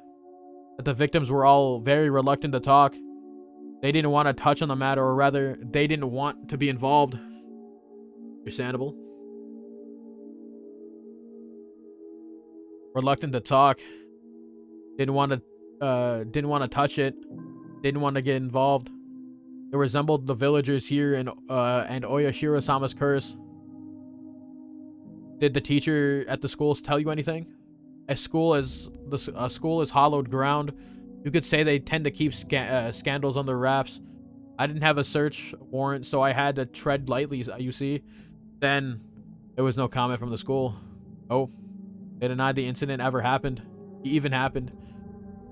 That the victims were all very reluctant to talk. They didn't want to touch on the matter, or rather, they didn't want to be involved. Understandable. Reluctant to talk. Didn't want to touch it. Didn't want to get involved. It resembled the villagers here and Oyashiro-sama's curse. Did the teacher at the schools tell you anything? A school is hallowed ground. You could say they tend to keep scandals under wraps. I didn't have a search warrant, so I had to tread lightly, you see. Then, there was no comment from the school. Oh, they denied the incident ever happened. It even happened.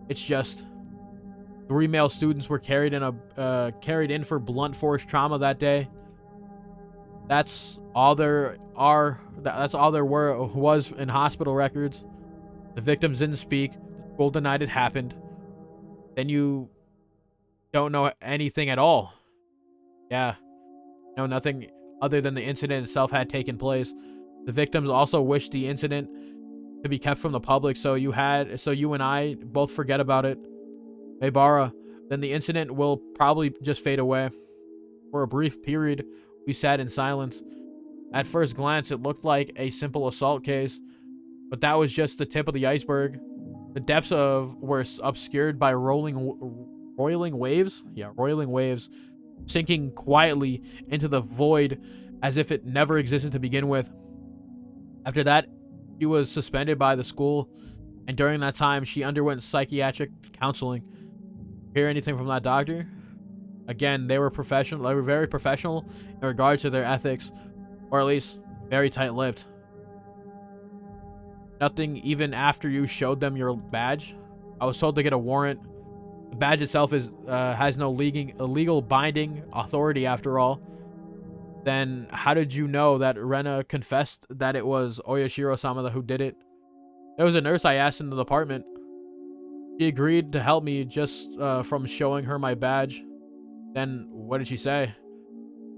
It's just 3 male students were carried in for blunt force trauma that day. That's all there was in hospital records. The victims didn't speak. The school denied it happened. Then you don't know anything at all. Yeah. No, nothing other than the incident itself had taken place. The victims also wished the incident to be kept from the public, so you and I both forget about it. Maebara, then the incident will probably just fade away. For a brief period, we sat in silence. At first glance, it looked like a simple assault case, but that was just the tip of the iceberg. The depths were obscured by roiling waves. Yeah, roiling waves, sinking quietly into the void as if it never existed to begin with. After that, she was suspended by the school, and during that time, she underwent psychiatric counseling. Hear anything from that doctor? Again, they were professional. They were very professional in regard to their ethics, or at least very tight-lipped. Nothing even after you showed them your badge? I was told to get a warrant. The badge itself has no legal binding authority after all. Then how did you know that Rena confessed that it was Oyashiro-sama who did it? There was a nurse I asked in the department. She agreed to help me just from showing her my badge. Then what did she say?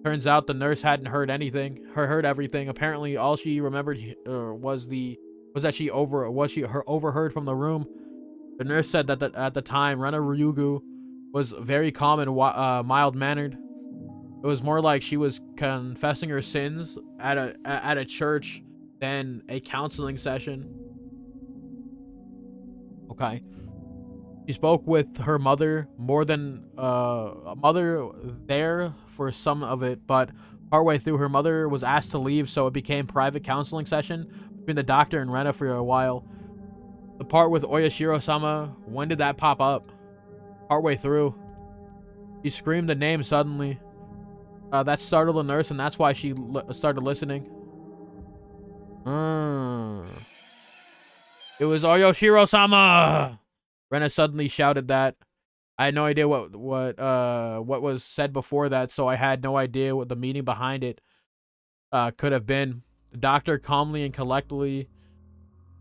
Turns out the nurse hadn't heard anything. Heard everything. Apparently, all she remembered was that she overheard from the room. The nurse said that at the time, Rena Ryugu was very calm and mild-mannered. It was more like she was confessing her sins at a church than a counseling session. Okay. She spoke with her mother more than a mother there for some of it, but partway through, her mother was asked to leave, so it became private counseling session between the doctor and Rena for a while. The part with Oyashiro-sama, when did that pop up? Partway through. She screamed the name suddenly. That startled the nurse, and that's why she started listening. It was Oyashiro-sama! Rena suddenly shouted that. I had no idea what was said before that, so I had no idea what the meaning behind it could have been. The doctor calmly and collectedly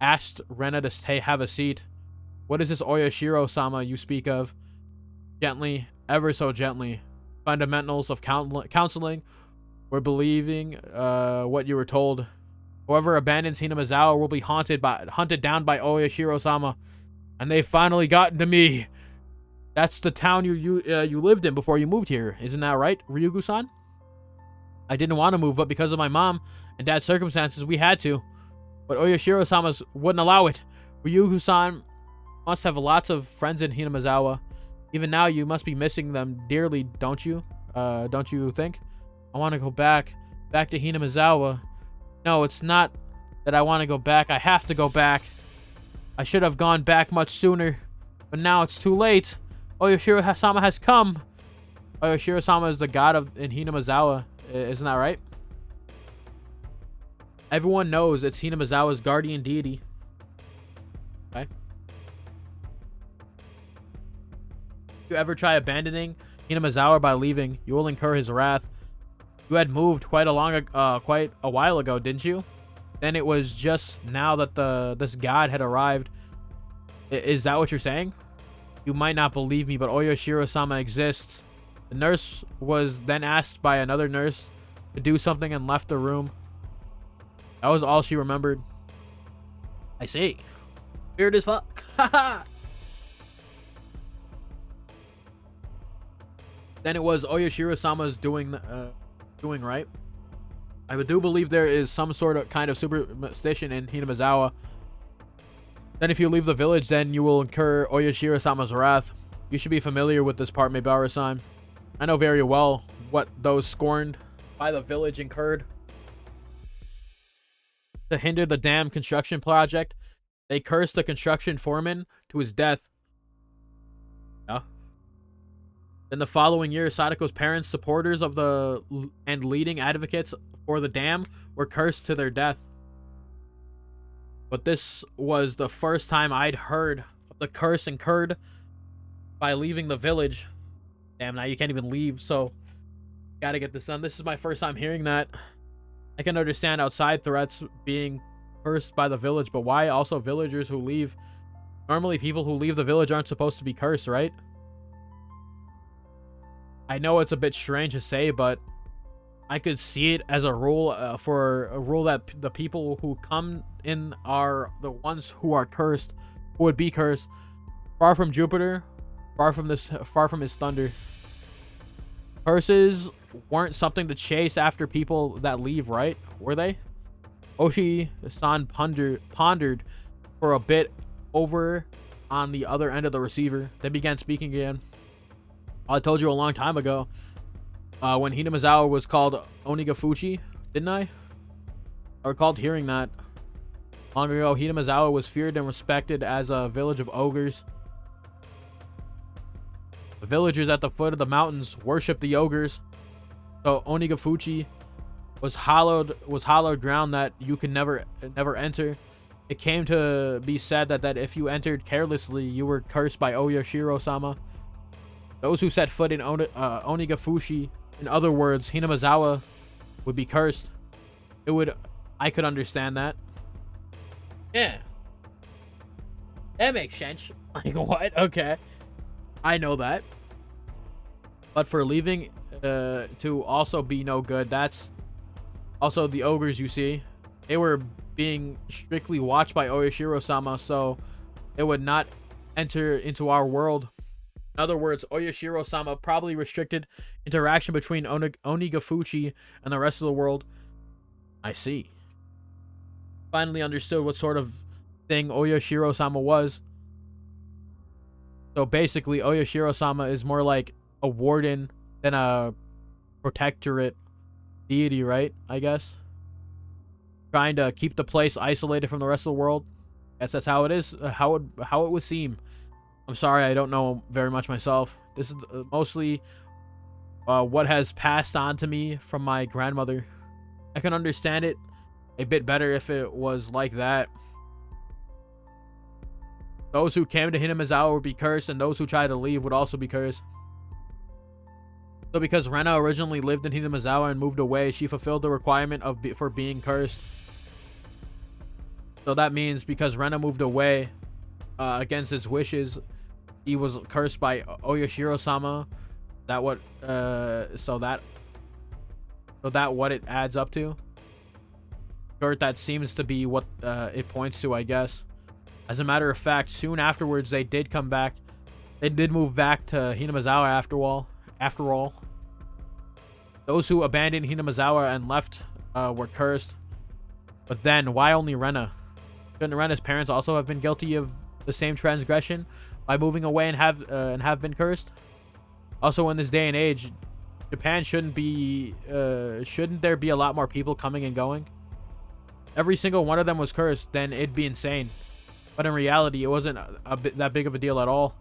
asked Rena to have a seat. What is this Oyashiro-sama you speak of? Gently, ever so gently. Fundamentals of counseling. We're believing what you were told. Whoever abandons Hinamizawa will be hunted down by Oyashiro-sama. And they finally gotten to me. That's the town you lived in before you moved here. Isn't that right, Ryugu-san? I didn't want to move, but because of my mom and dad's circumstances, we had to. But Oyashiro-sama wouldn't allow it. Ryugu-san must have lots of friends in Hinamizawa. Even now, you must be missing them dearly, don't you? Don't you think? I want to go back to Hinamizawa. No, it's not that I want to go back. I have to go back. I should have gone back much sooner, but now it's too late. Oyashiro-sama has come. Oyashiro-sama is the god in Hinamizawa. Isn't that right? Everyone knows it's Hinamizawa's guardian deity. Okay. If you ever try abandoning Hinamizawa by leaving, you will incur his wrath. You had moved quite a while ago, didn't you? Then it was just now that this god had arrived. Is that what you're saying? You might not believe me, but Oyashiro-sama exists. The nurse was then asked by another nurse to do something and left the room. That was all she remembered. I see. Weird as fuck. Then it was Oyashiro-sama's doing right. I do believe there is some sort of kind of superstition in Hinamizawa. Then if you leave the village, then you will incur Oyashiro-sama's wrath. You should be familiar with this part, Maebara-san. I know very well what those scorned by the village incurred. To hinder the dam construction project, they cursed the construction foreman to his death. Yeah. Then the following year, Sadako's parents, supporters of and leading advocates for the dam, were cursed to their death. But this was the first time I'd heard of the curse incurred by leaving the village. Damn, now you can't even leave, so gotta get this done. This is my first time hearing that. I can understand outside threats being cursed by the village, but why also villagers who leave? Normally people who leave the village aren't supposed to be cursed, right? I know it's a bit strange to say, but I could see it as a rule for a rule that the people who come in are the ones who are cursed, who would be cursed. Far from Jupiter, far from his thunder. Curses weren't something to chase after people that leave, right? Were they? Oshi-san pondered for a bit over on the other end of the receiver. They began speaking again. I told you a long time ago, when Hinamizawa was called Onigafuchi, didn't I? I recalled hearing that. Long ago, Hinamizawa was feared and respected as a village of ogres. The villagers at the foot of the mountains worshipped the ogres. So Onigafuchi was hallowed ground that you could never enter. It came to be said that if you entered carelessly, you were cursed by Oyashiro-sama. Those who set foot in Onigafuchi, in other words, Hinamizawa, would be cursed. I could understand that. Yeah. That makes sense. Like, what? Okay. I know that. But for leaving to also be no good, that's also the ogres you see. They were being strictly watched by Oyashiro-sama, so it would not enter into our world. In other words, Oyashiro-sama probably restricted interaction between Onigafuchi and the rest of the world. I see. Finally understood what sort of thing Oyashiro-sama was. So basically, Oyashiro-sama is more like a warden than a protectorate deity, right? I guess. Trying to keep the place isolated from the rest of the world. Guess that's how it is. How it would seem. I'm sorry, I don't know very much myself. This is mostly what has passed on to me from my grandmother. I can understand it a bit better if it was like that. Those who came to Hinamizawa would be cursed, and those who tried to leave would also be cursed. So because Rena originally lived in Hinamizawa and moved away, she fulfilled the requirement for being cursed. So that means because Rena moved away against his wishes, he was cursed by Oyashiro-sama. What it adds up to? Or that seems to be what it points to, I guess. As a matter of fact, soon afterwards, they did come back. They did move back to Hinamizawa after all. Those who abandoned Hinamizawa and left were cursed. But then, why only Rena? Shouldn't Rena's parents also have been guilty of the same transgression by moving away and have been cursed? Also, in this day and age, Japan shouldn't there be a lot more people coming and going? Every single one of them was cursed, then it'd be insane. But in reality, it wasn't that big of a deal at all.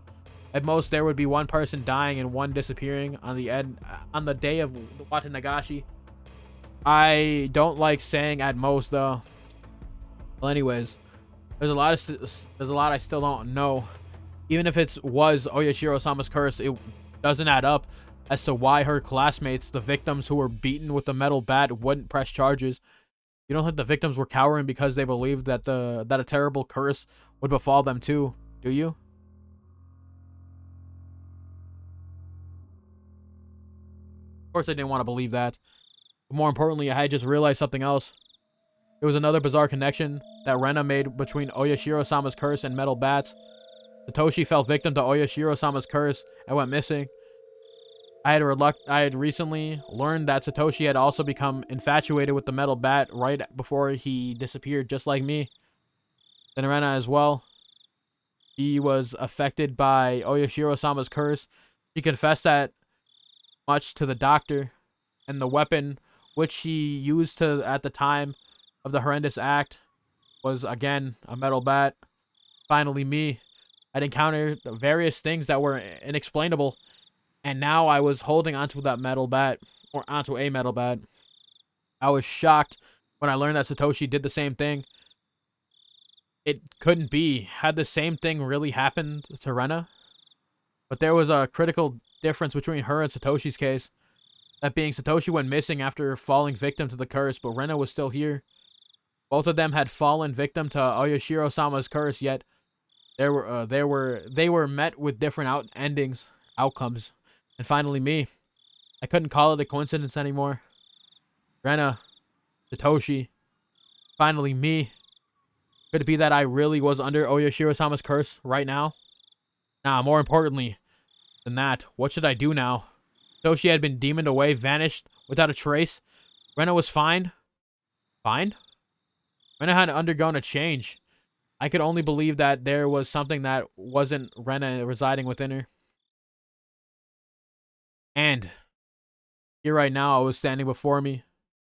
At most, there would be one person dying and one disappearing on the day of the Watanagashi. I don't like saying at most, though. Well, anyways, there's a lot I still don't know. Even if it was Oyashiro-sama's curse, it doesn't add up as to why her classmates, the victims who were beaten with the metal bat, wouldn't press charges. You don't think the victims were cowering because they believed that a terrible curse would befall them too, do you? Of course I didn't want to believe that. But more importantly, I had just realized something else. There was another bizarre connection that Rena made between Oyashiro-sama's curse and metal bats. Satoshi fell victim to Oyashiro-sama's curse and went missing. I had recently learned that Satoshi had also become infatuated with the metal bat right before he disappeared, just like me. Then Rena as well. He was affected by Oyashiro-sama's curse. She confessed that much to the doctor, and the weapon which she used at the time of the horrendous act was again a metal bat. Finally, me. I'd encountered various things that were inexplainable, and now I was holding onto that metal bat, or onto a metal bat. I was shocked when I learned that Satoshi did the same thing. It couldn't be. Had the same thing really happened to Rena? But there was a critical difference between her and Satoshi's case. That being, Satoshi went missing after falling victim to the curse, but Rena was still here. Both of them had fallen victim to Oyashiro-sama's curse, yet they were met with different outcomes. And finally me. I couldn't call it a coincidence anymore. Rena, Satoshi, finally me. Could it be that I really was under Oyashiro-sama's curse right now? Nah, more importantly than that, what should I do now? Satoshi had been demoned away, vanished without a trace. Rena was fine. Fine? Rena had undergone a change. I could only believe that there was something that wasn't Rena residing within her. And here right now, I was standing before me.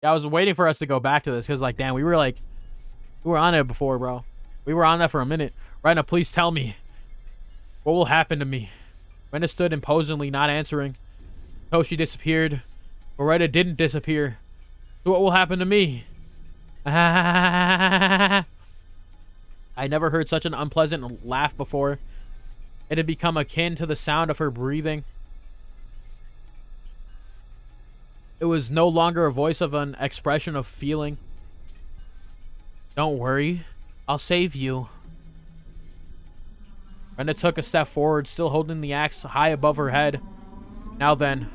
Yeah, I was waiting for us to go back to this because, like, damn, we were on it before, bro. We were on that for a minute. Rena, please tell me. What will happen to me? Rena stood imposingly, not answering. Toshi disappeared. But Rena didn't disappear. So what will happen to me? I never heard such an unpleasant laugh before. It had become akin to the sound of her breathing. It was no longer a voice of an expression of feeling. Don't worry. I'll save you. Rena took a step forward, still holding the axe high above her head. Now then,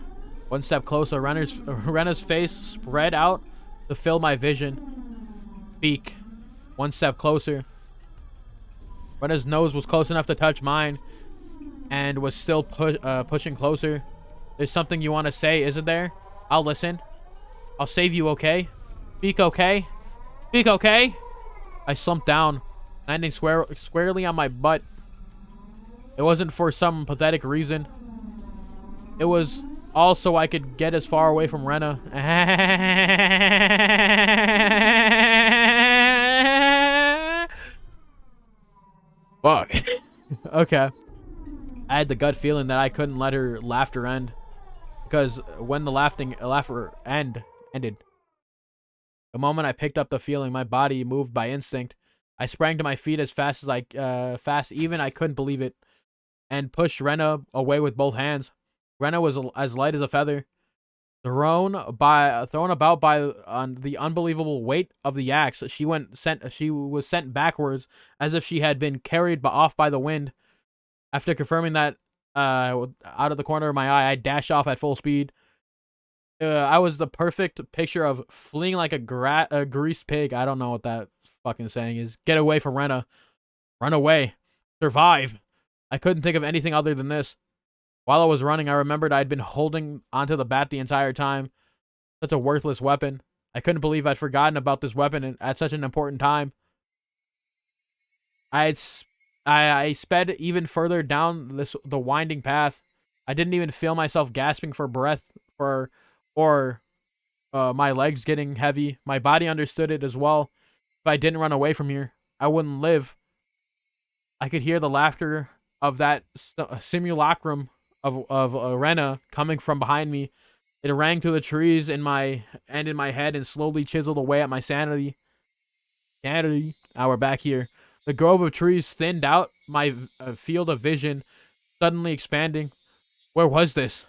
one step closer, Rena's face spread out to fill my vision. Speak. One step closer. Rena's nose was close enough to touch mine and was still pushing closer. There's something you want to say, isn't there? I'll listen. I'll save you, okay? Speak, okay? Speak, okay? I slumped down, landing squarely on my butt. It wasn't for some pathetic reason. It was all so I could get as far away from Rena. Fuck. Okay. I had the gut feeling that I couldn't let her laughter end. Because when the laughter ended, the moment I picked up the feeling, my body moved by instinct. I sprang to my feet as fast as I couldn't believe it, and pushed Rena away with both hands. Rena was as light as a feather, thrown about by the unbelievable weight of the axe. She was sent backwards as if she had been carried off by the wind. After confirming that out of the corner of my eye, I dashed off at full speed. I was the perfect picture of fleeing like a greased pig. I don't know what that fucking saying is. Get away from Rena. Run away. Survive. I couldn't think of anything other than this. While I was running, I remembered I'd been holding onto the bat the entire time. Such a worthless weapon. I couldn't believe I'd forgotten about this weapon at such an important time. I sped even further down the winding path. I didn't even feel myself gasping for breath or my legs getting heavy. My body understood it as well. If I didn't run away from here, I wouldn't live. I could hear the laughter of that simulacrum of Rena coming from behind me. It rang through the trees in my head and slowly chiseled away at my sanity. Now we're back here. The grove of trees thinned out, my field of vision suddenly expanding. Where was this?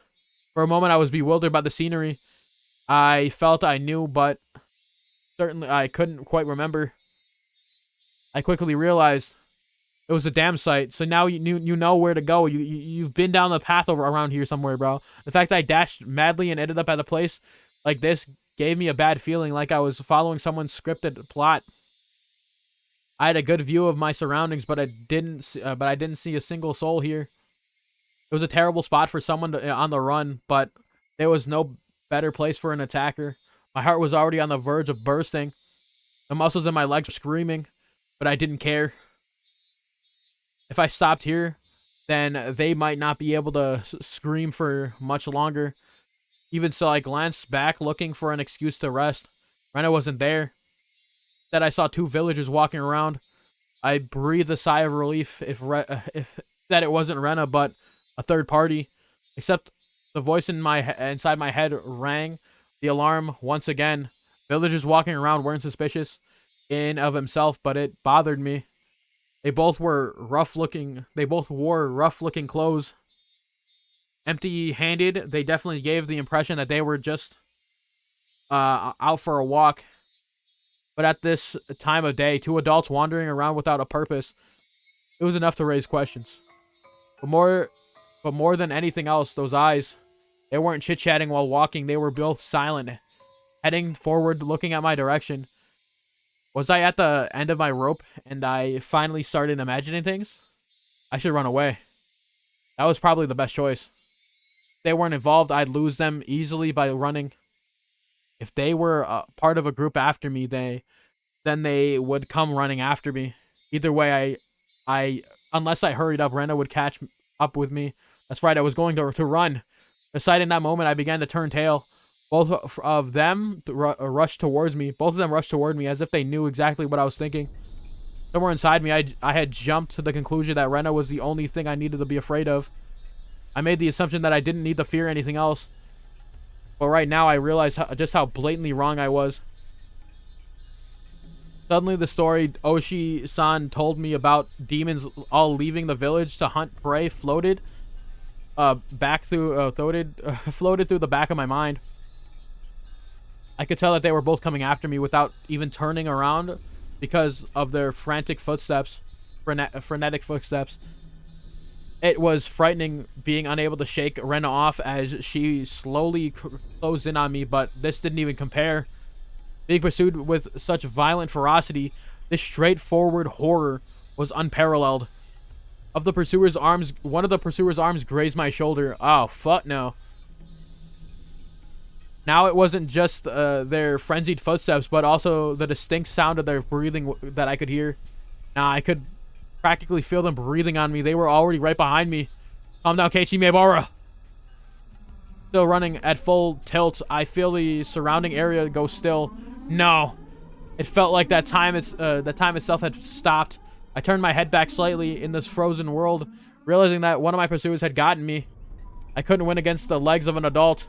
For a moment, I was bewildered by the scenery. I felt I knew, but certainly I couldn't quite remember. I quickly realized it was a damn sight. So now you know where to go. You've been down the path around here somewhere, bro. The fact that I dashed madly and ended up at a place like this gave me a bad feeling, like I was following someone's scripted plot. I had a good view of my surroundings, but I didn't see a single soul here. It was a terrible spot for someone on the run, but there was no better place for an attacker. My heart was already on the verge of bursting. The muscles in my legs were screaming, but I didn't care. If I stopped here, then they might not be able to scream for much longer. Even so, I glanced back, looking for an excuse to rest. Rena wasn't there. That I saw two villagers walking around. I breathed a sigh of relief if that it wasn't Rena, but a third party. Except the voice inside my head rang the alarm once again. Villagers walking around weren't suspicious in of himself, but it bothered me. They both wore rough-looking clothes. Empty-handed, they definitely gave the impression that they were just out for a walk. But at this time of day, two adults wandering around without a purpose, it was enough to raise questions. But more than anything else, those eyes, they weren't chit-chatting while walking. They were both silent, heading forward, looking at my direction. Was I at the end of my rope and I finally started imagining things? I should run away. That was probably the best choice. If they weren't involved, I'd lose them easily by running. If they were part of a group after me, then they would come running after me. Either way, unless I hurried up, Rena would catch up with me. That's right, I was going to run. Deciding that moment, I began to turn tail. Both of them rushed towards me. Both of them rushed toward me as if they knew exactly what I was thinking. Somewhere inside me, I had jumped to the conclusion that Rena was the only thing I needed to be afraid of. I made the assumption that I didn't need to fear anything else. But right now, I realize just how blatantly wrong I was. Suddenly, the story Oshi-san told me about demons all leaving the village to hunt prey floated floated through the back of my mind. I could tell that they were both coming after me without even turning around because of their frenetic footsteps. It was frightening being unable to shake Rena off as she slowly closed in on me, but this didn't even compare. Being pursued with such violent ferocity, this straightforward horror was unparalleled. One of the pursuer's arms grazed my shoulder. Oh, fuck no. Now it wasn't just their frenzied footsteps, but also the distinct sound of their breathing that I could hear. Now I could practically feel them breathing on me. They were already right behind me. Calm down, KEIICHI, MAEBARA. Still running at full tilt, I feel the surrounding area go still. No. It felt like that time itself had stopped. I turned my head back slightly in this frozen world, realizing that one of my pursuers had gotten me. I couldn't win against the legs of an adult.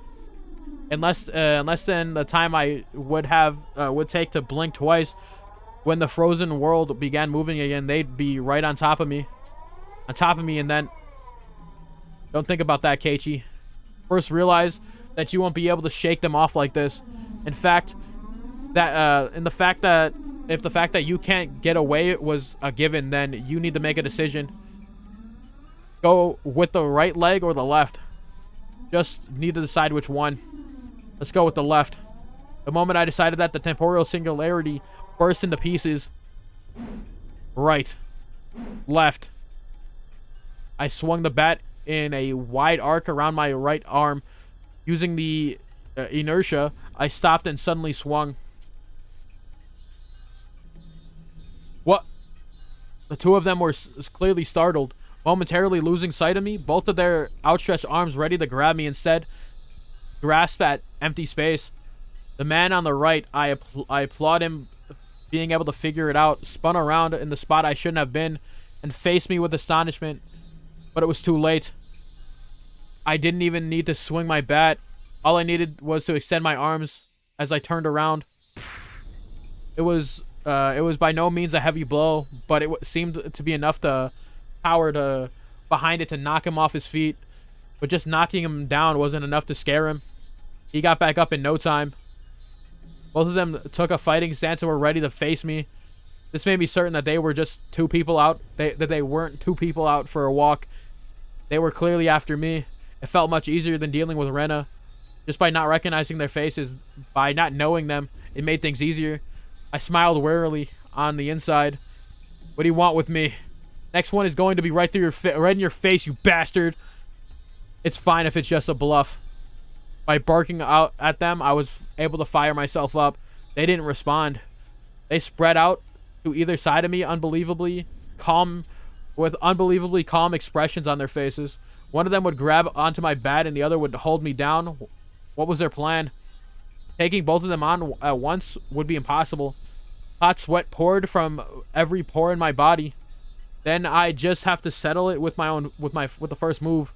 In less than the time I would take to blink twice, when the frozen world began moving again, they'd be right on top of me. And then... Don't think about that, KEIICHI. First, realize that you won't be able to shake them off like this. In fact, if the fact that you can't get away was a given, then you need to make a decision. Go with the right leg or the left. Just need to decide which one. Let's go with the left. The moment I decided that, the temporal singularity burst into pieces. Right. Left. I swung the bat in a wide arc around my right arm. Using the inertia, I stopped and suddenly swung. What? The two of them were clearly startled, momentarily losing sight of me, both of their outstretched arms ready to grab me instead. Grasped at empty space. The man on the right, I applaud him being able to figure it out, spun around in the spot I shouldn't have been, and faced me with astonishment. But it was too late. I didn't even need to swing my bat. All I needed was to extend my arms as I turned around. It was by no means a heavy blow, but it seemed to be enough power behind it to knock him off his feet. But just knocking him down wasn't enough to scare him. He got back up in no time. Both of them took a fighting stance and were ready to face me. This made me certain that they were just two people out. That they weren't two people out for a walk. They were clearly after me. It felt much easier than dealing with Rena. Just by not recognizing their faces, by not knowing them, it made things easier. I smiled wearily on the inside. What do you want with me? Next one is going to be right in your face, you bastard. It's fine if it's just a bluff. By barking out at them, I was able to fire myself up. They didn't respond. They spread out to either side of me, unbelievably calm expressions on their faces. One of them would grab onto my bat and the other would hold me down. What was their plan? Taking both of them on at once would be impossible. Hot sweat poured from every pore in my body. Then I'd just have to settle it with the first move.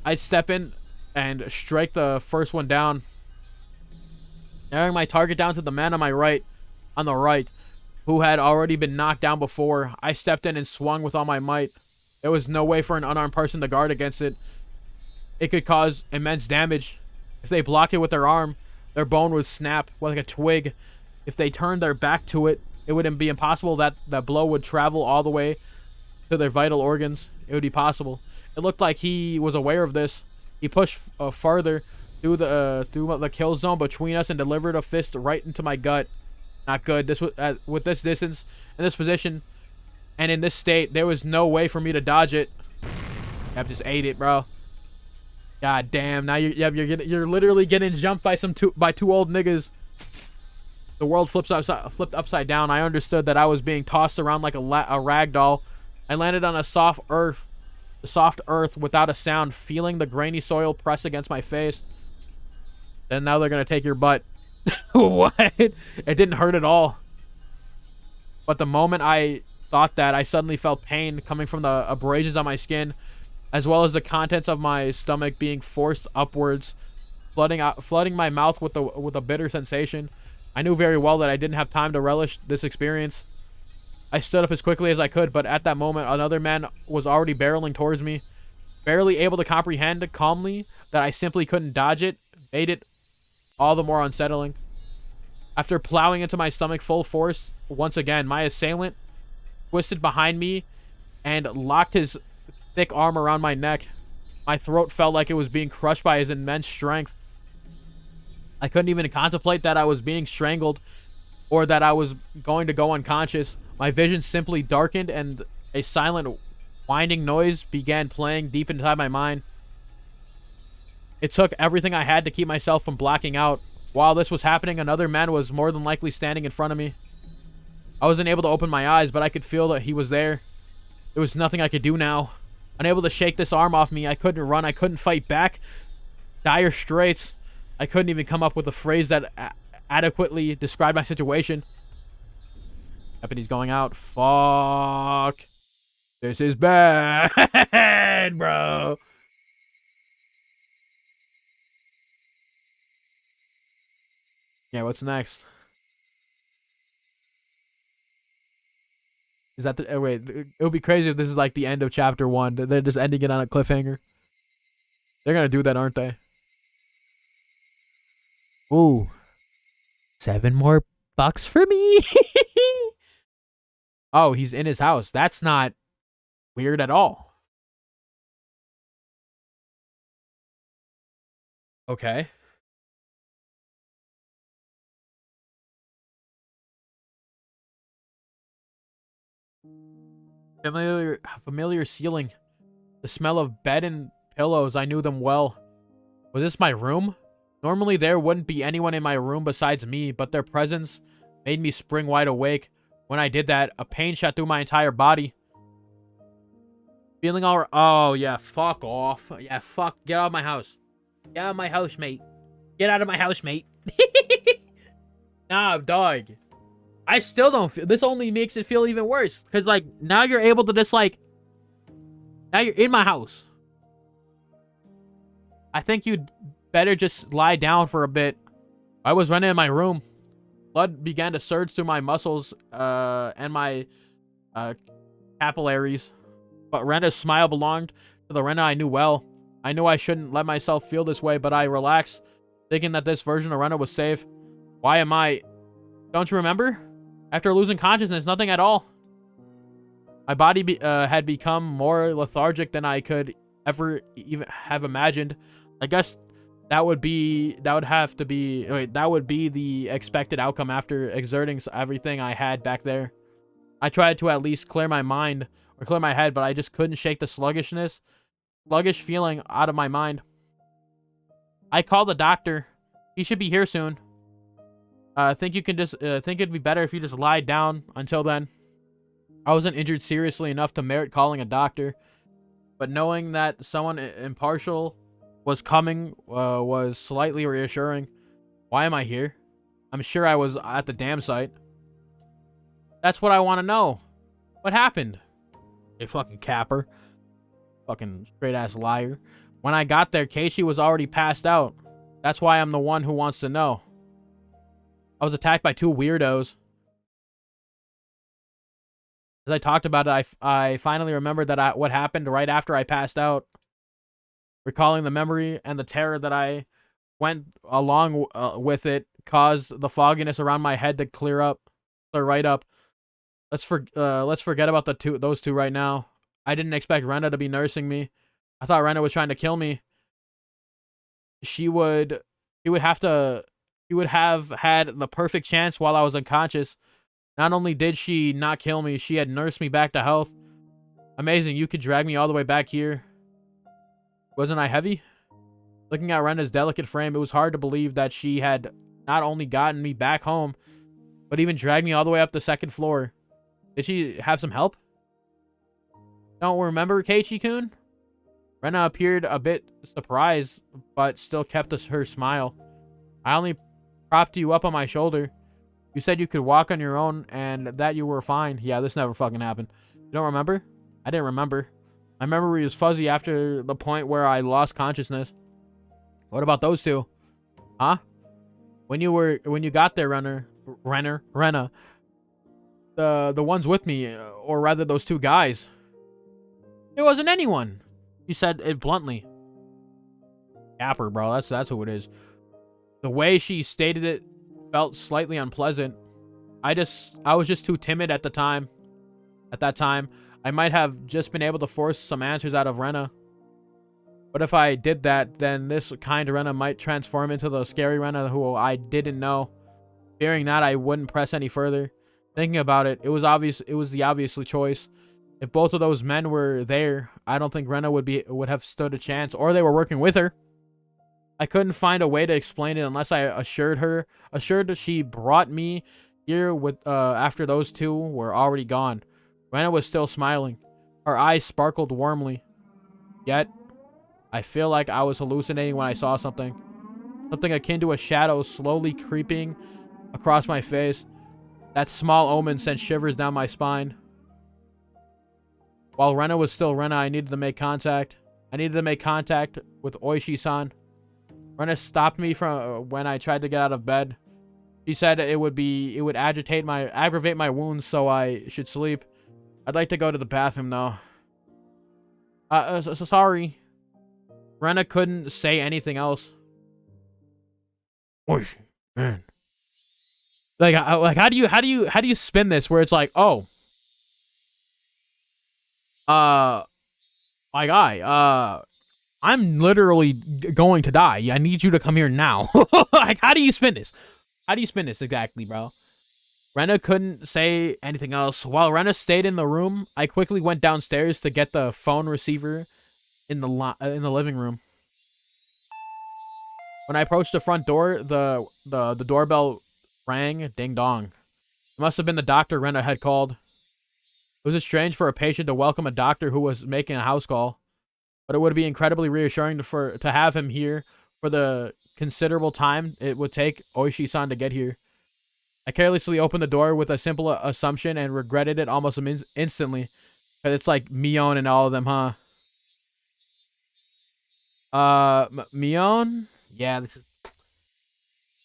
I'd step in and strike the first one down, narrowing my target down to the man on the right, who had already been knocked down before. I stepped in and swung with all my might. There was no way for an unarmed person to guard against it. It could cause immense damage. If they blocked it with their arm, their bone would snap like a twig. If they turned their back to it, it would be impossible that the blow would travel all the way to their vital organs. It would be possible. It looked like he was aware of this. He pushed farther through the kill zone between us and delivered a fist right into my gut. Not good. This was with this distance, in this position, and in this state, there was no way for me to dodge it. I've just ate it, bro. God damn! Now you're literally getting jumped by two old niggas. The world flipped upside down. I understood that I was being tossed around like a rag doll. I landed on the soft earth without a sound, feeling the grainy soil press against my face. And now they're gonna take your butt. What? It didn't hurt at all. But the moment I thought that, I suddenly felt pain coming from the abrasions on my skin, as well as the contents of my stomach being forced upwards, flooding my mouth with a bitter sensation. I knew very well that I didn't have time to relish this experience. I stood up as quickly as I could, but at that moment, another man was already barreling towards me. Barely able to comprehend calmly that I simply couldn't dodge it, made it all the more unsettling. After plowing into my stomach full force, once again, my assailant twisted behind me and locked his thick arm around my neck. My throat felt like it was being crushed by his immense strength. I couldn't even contemplate that I was being strangled or that I was going to go unconscious. My vision simply darkened and a silent whining noise began playing deep inside my mind. It took everything I had to keep myself from blacking out. While this was happening, another man was more than likely standing in front of me. I wasn't able to open my eyes, but I could feel that he was there. There was nothing I could do now. Unable to shake this arm off me, I couldn't run, I couldn't fight back. Dire straits. I couldn't even come up with a phrase that adequately described my situation. Deputy's going out. Fuck. This is bad, bro. Yeah, what's next? Is that the... Oh, wait. It would be crazy if this is like the end of chapter 1. They're just ending it on a cliffhanger. They're gonna do that, aren't they? Ooh. $7 more for me? Oh, he's in his house. That's not weird at all. Okay. Familiar ceiling. The smell of bed and pillows. I knew them well. Was this my room? Normally there wouldn't be anyone in my room besides me, but their presence made me spring wide awake. When I did that, a pain shot through my entire body. Feeling all... Oh, yeah, fuck off. Yeah, fuck. Get out of my house. Get out of my house, mate. Get out of my house, mate. Nah, dog. I still don't feel... This only makes it feel even worse. Because, like, now you're able to just, like... Now you're in my house. I think you'd better just lie down for a bit. I was running in my room. Blood began to surge through my muscles and my capillaries. But Rena's smile belonged to the Rena I knew well. I knew I shouldn't let myself feel this way, but I relaxed, thinking that this version of Rena was safe. Why am I... Don't you remember? After losing consciousness, nothing at all. My body had become more lethargic than I could ever even have imagined. I guess that would be the expected outcome after exerting everything I had back there. I tried to at least clear my mind or clear my head, but I just couldn't shake the sluggish feeling out of my mind. I called the doctor. He should be here soon. Think it'd be better if you just lied down until then. I wasn't injured seriously enough to merit calling a doctor, but knowing that someone impartial was coming was slightly reassuring. Why am I here? I'm sure I was at the damn site. That's what I want to know. What happened? You fucking capper. Fucking straight-ass liar. When I got there, KEIICHI was already passed out. That's why I'm the one who wants to know. I was attacked by two weirdos. As I talked about it, I finally remembered that what happened right after I passed out. Recalling the memory and the terror that I went along with it caused the fogginess around my head to clear right up. Let's forget about those two right now. I didn't expect Rena to be nursing me. I thought Rena was trying to kill me. she would she would have to she would have had the perfect chance while I was unconscious. Not only did she not kill me, she had nursed me back to health. Amazing, you could drag me all the way back here. Wasn't I heavy? Looking at Rena's delicate frame, it was hard to believe that she had not only gotten me back home, but even dragged me all the way up the second floor. Did she have some help? Don't remember, Keiichi-kun? Rena appeared a bit surprised, but still kept her smile. I only propped you up on my shoulder. You said you could walk on your own and that you were fine. Yeah, this never fucking happened. You don't remember? I didn't remember. My memory was fuzzy after the point where I lost consciousness. What about those two? Huh? When you got there, Rena, the ones with me, or rather those two guys. It wasn't anyone. She said it bluntly. Gapper, bro. That's who it is. The way she stated it felt slightly unpleasant. I was just too timid at the time. At that time, I might have just been able to force some answers out of Rena. But if I did that, then this kind Rena might transform into the scary Rena who I didn't know. Fearing that, I wouldn't press any further. Thinking about it, it was the obvious choice. If both of those men were there, I don't think Rena would have stood a chance, or they were working with her. I couldn't find a way to explain it unless I assured that she brought me here with after those two were already gone. Rena was still smiling. Her eyes sparkled warmly. Yet, I feel like I was hallucinating when I saw something. Something akin to a shadow slowly creeping across my face. That small omen sent shivers down my spine. While Rena was still Rena, I needed to make contact. I needed to make contact with Oishi-san. Rena stopped me from when I tried to get out of bed. She said it would aggravate my wounds, so I should sleep. I'd like to go to the bathroom though. Sorry. Rena couldn't say anything else. Oishi, man. Like how do you spin this where it's like, oh, my guy, I'm literally going to die. I need you to come here now. Like, how do you spin this? How do you spin this exactly, bro? Rena couldn't say anything else. While Rena stayed in the room, I quickly went downstairs to get the phone receiver in the living room. When I approached the front door, the doorbell rang. Ding dong. It must have been the doctor Rena had called. It was strange for a patient to welcome a doctor who was making a house call, but it would be incredibly reassuring to have him here for the considerable time it would take Oishi-san to get here. I carelessly opened the door with a simple assumption and regretted it almost instantly, because it's like Mion and all of them, huh? Mion? Yeah, this is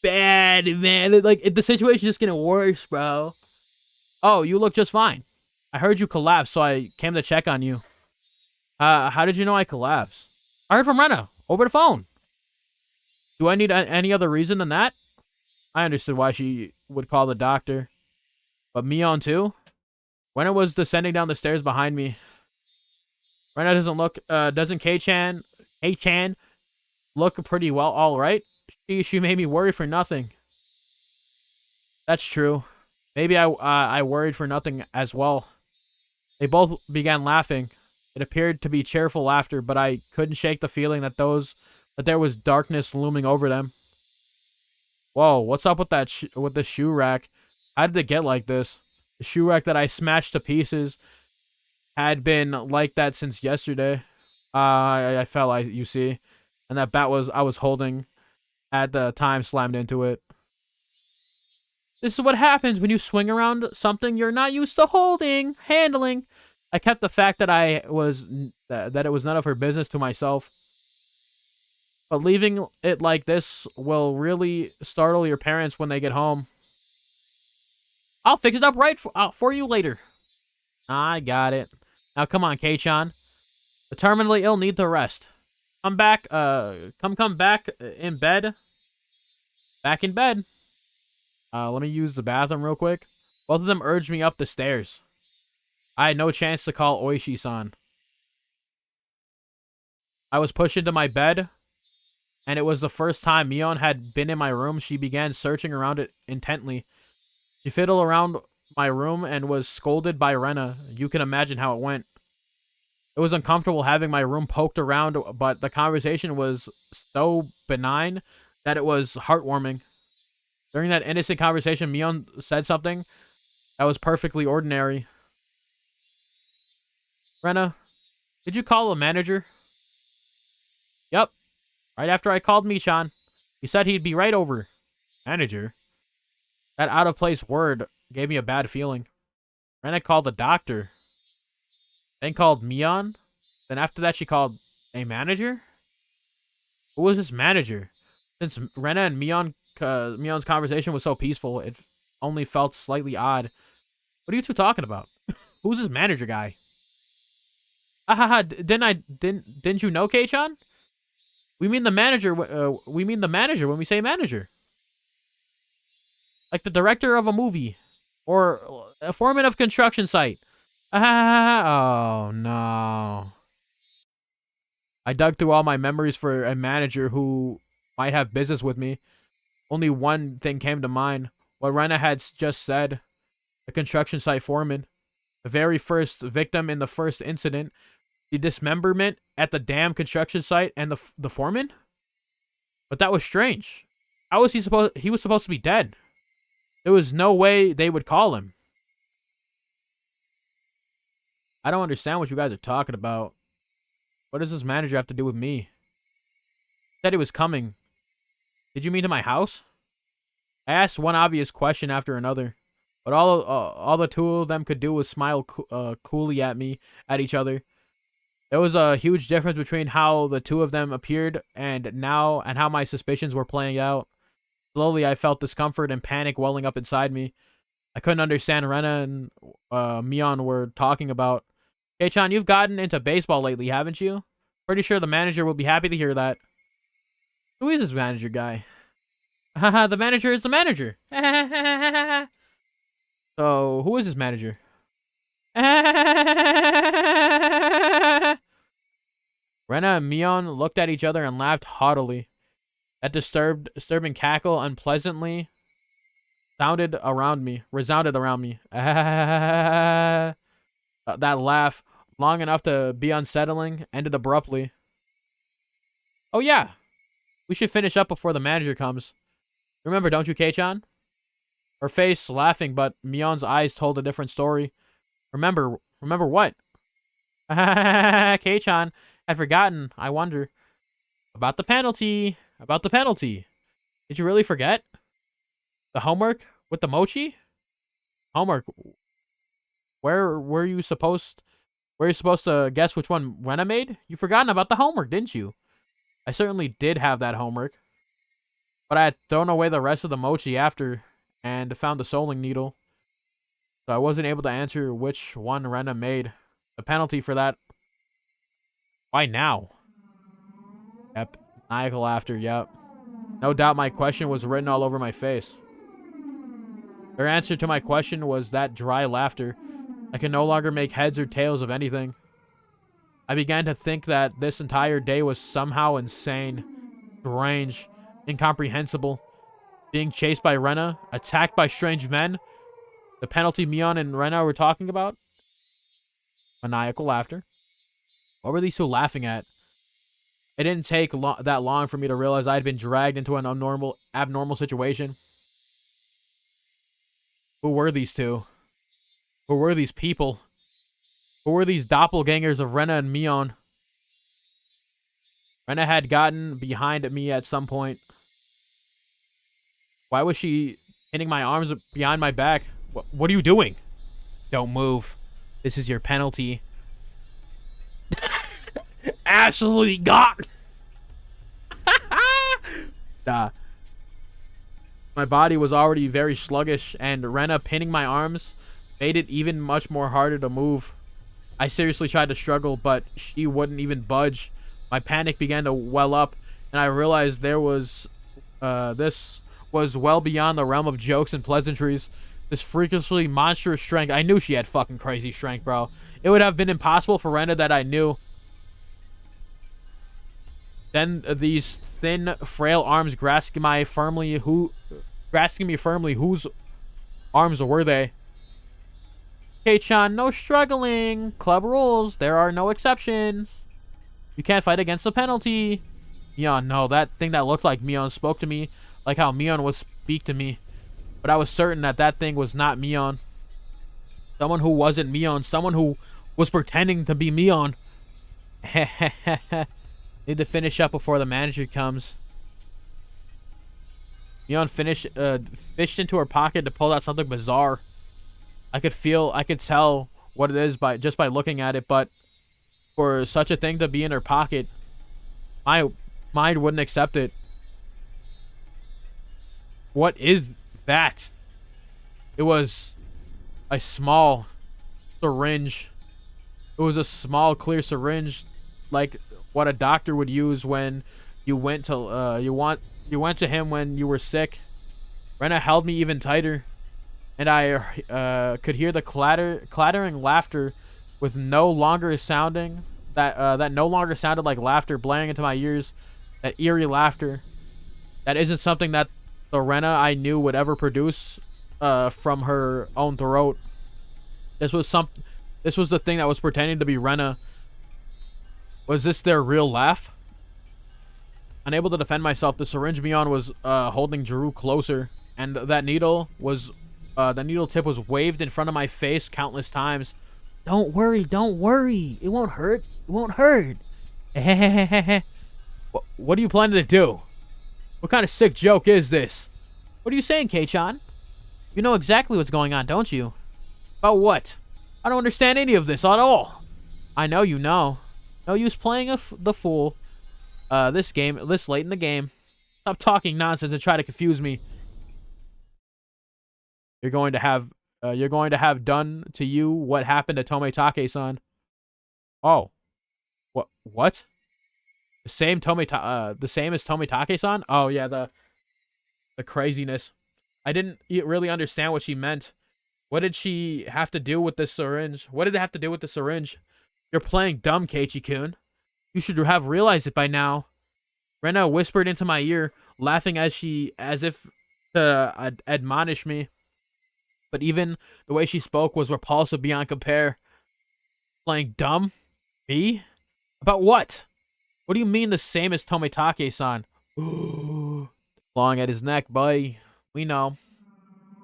bad, man. Like, the situation's just getting worse, bro. Oh, you look just fine. I heard you collapsed, so I came to check on you. How did you know I collapsed? I heard from Rena, over the phone. Do I need any other reason than that? I understood why she would call the doctor. But Mion too? Rena was descending down the stairs behind me. Rena doesn't Kei-chan look pretty well, alright? She made me worry for nothing. That's true. Maybe I worried for nothing as well. They both began laughing. It appeared to be cheerful laughter, but I couldn't shake the feeling that there was darkness looming over them. Whoa, what's up with with the shoe rack? How did it get like this? The shoe rack that I smashed to pieces had been like that since yesterday. I fell, you see, and that bat I was holding at the time slammed into it. This is what happens when you swing around something you're not used to handling. I kept the fact that it was none of her business to myself. But leaving it like this will really startle your parents when they get home. I'll fix it up right for you later. I got it. Now come on, Kei-chan. The terminally ill need to rest. Come back, come back in bed. Back in bed. Let me use the bathroom real quick. Both of them urged me up the stairs. I had no chance to call Oishi-san. I was pushed into my bed. and it was the first time Mion had been in my room. She began searching around it intently. She fiddled around my room and was scolded by Rena. You can imagine how it went. It was uncomfortable having my room poked around, but the conversation was so benign that it was heartwarming. During that innocent conversation, Mion said something that was perfectly ordinary. Rena, did you call a manager? Yep. Right after I called Michan. He said he'd be right over. Manager? That out-of-place word gave me a bad feeling. Rena called the doctor. Then called Mion. Then after that she called a manager? Who was this manager? Since Rena and Mion's conversation was so peaceful, it only felt slightly odd. What are you two talking about? Who's this manager guy? Ahaha, didn't you know, Kei-chan? We mean the manager. We mean the manager when we say manager. Like the director of a movie, or a foreman of construction site. Oh no! I dug through all my memories for a manager who might have business with me. Only one thing came to mind: what Rena had just said. The construction site foreman, the very first victim in the first incident, the dismemberment at the damn construction site, and the foreman. But that was strange. How was he supposed? He was supposed to be dead. There was no way they would call him. I don't understand what you guys are talking about. What does this manager have to do with me? He said he was coming. Did you mean to my house? I asked one obvious question after another, but all the two of them could do was smile coolly at each other. There was a huge difference between how the two of them appeared and how my suspicions were playing out. Slowly, I felt discomfort and panic welling up inside me. I couldn't understand Rena and Mion were talking about. Kei-chan, you've gotten into baseball lately, haven't you? Pretty sure the manager will be happy to hear that. Who is this manager guy? Haha, the manager is the manager. So, who is this manager? Rena and Mion looked at each other and laughed haughtily. That disturbing cackle unpleasantly resounded around me. That laugh, long enough to be unsettling, ended abruptly. Oh yeah, we should finish up before the manager comes. Remember, don't you, Kei-chan? Her face laughing, but Mion's eyes told a different story. Remember what? Kei-chan, I've forgotten. I wonder. About the penalty. Did you really forget? The homework with the mochi? Homework. Where were you supposed to guess which one Rena made? You've forgotten about the homework, didn't you? I certainly did have that homework. But I had thrown away the rest of the mochi after and found the sewing needle. So I wasn't able to answer which one Rena made. The penalty for that. Why now? Yep. Maniacal laughter, yep. No doubt my question was written all over my face. Her answer to my question was that dry laughter. I could no longer make heads or tails of anything. I began to think that this entire day was somehow insane, strange, incomprehensible. Being chased by Rena, attacked by strange men, the penalty Mion and Rena were talking about. Maniacal laughter. What were these two laughing at? It didn't take that long for me to realize I had been dragged into an abnormal situation. Who were these two? Who were these people? Who were these doppelgangers of Rena and Mion? Rena had gotten behind me at some point. Why was she pinning my arms behind my back? What are you doing? Don't move. This is your penalty. Ashley got. My body was already very sluggish, and Rena pinning my arms made it even much more harder to move. I seriously tried to struggle, but she wouldn't even budge. My panic began to well up, and I realized this was well beyond the realm of jokes and pleasantries. This freakishly monstrous strength. I knew she had fucking crazy strength, bro. It would have been impossible for Rena that I knew. Then these thin, frail arms grasping me firmly. Whose arms were they? Kei-chan, no struggling. Club rules. There are no exceptions. You can't fight against the penalty. Mion, no, that thing that looked like Mion spoke to me like how Mion would speak to me. But I was certain that that thing was not Mion. Someone who wasn't Mion. Someone who was pretending to be Mion. Need to finish up before the manager comes. Mion fished into her pocket to pull out something bizarre. I could tell what it is just by looking at it, but for such a thing to be in her pocket, my mind wouldn't accept it. What is that? It was a small syringe. It was a small, clear syringe, like what a doctor would use when you went to him when you were sick. Rena held me even tighter, and I could hear the clattering laughter with no longer sounding that no longer sounded like laughter blaring into my ears. That eerie laughter that isn't something that the Rena I knew would ever produce from her own throat. This was the thing that was pretending to be Rena. Was this their real laugh? Unable to defend myself, the syringe Mion was holding drew closer, and that needle tip was waved in front of my face countless times. Don't worry, don't worry. It won't hurt. It won't hurt. What are you planning to do? What kind of sick joke is this? What are you saying, Kei-chan? You know exactly what's going on, don't you? About what? I don't understand any of this at all. I know you know. No use playing the fool. This late in the game. Stop talking nonsense and try to confuse me. You're going to have done to you what happened to Tomitake-san. Oh. What? The same as Tomitake-san? Oh yeah, the craziness. I didn't really understand what she meant. What did she have to do with this syringe? What did it have to do with the syringe? You're playing dumb, Keiichi-kun. You should have realized it by now. Rena whispered into my ear, laughing as if to admonish me. But even the way she spoke was repulsive beyond compare. Playing dumb? Me? About what? What do you mean the same as Tomitake-san? Clawing at his neck, boy. We know.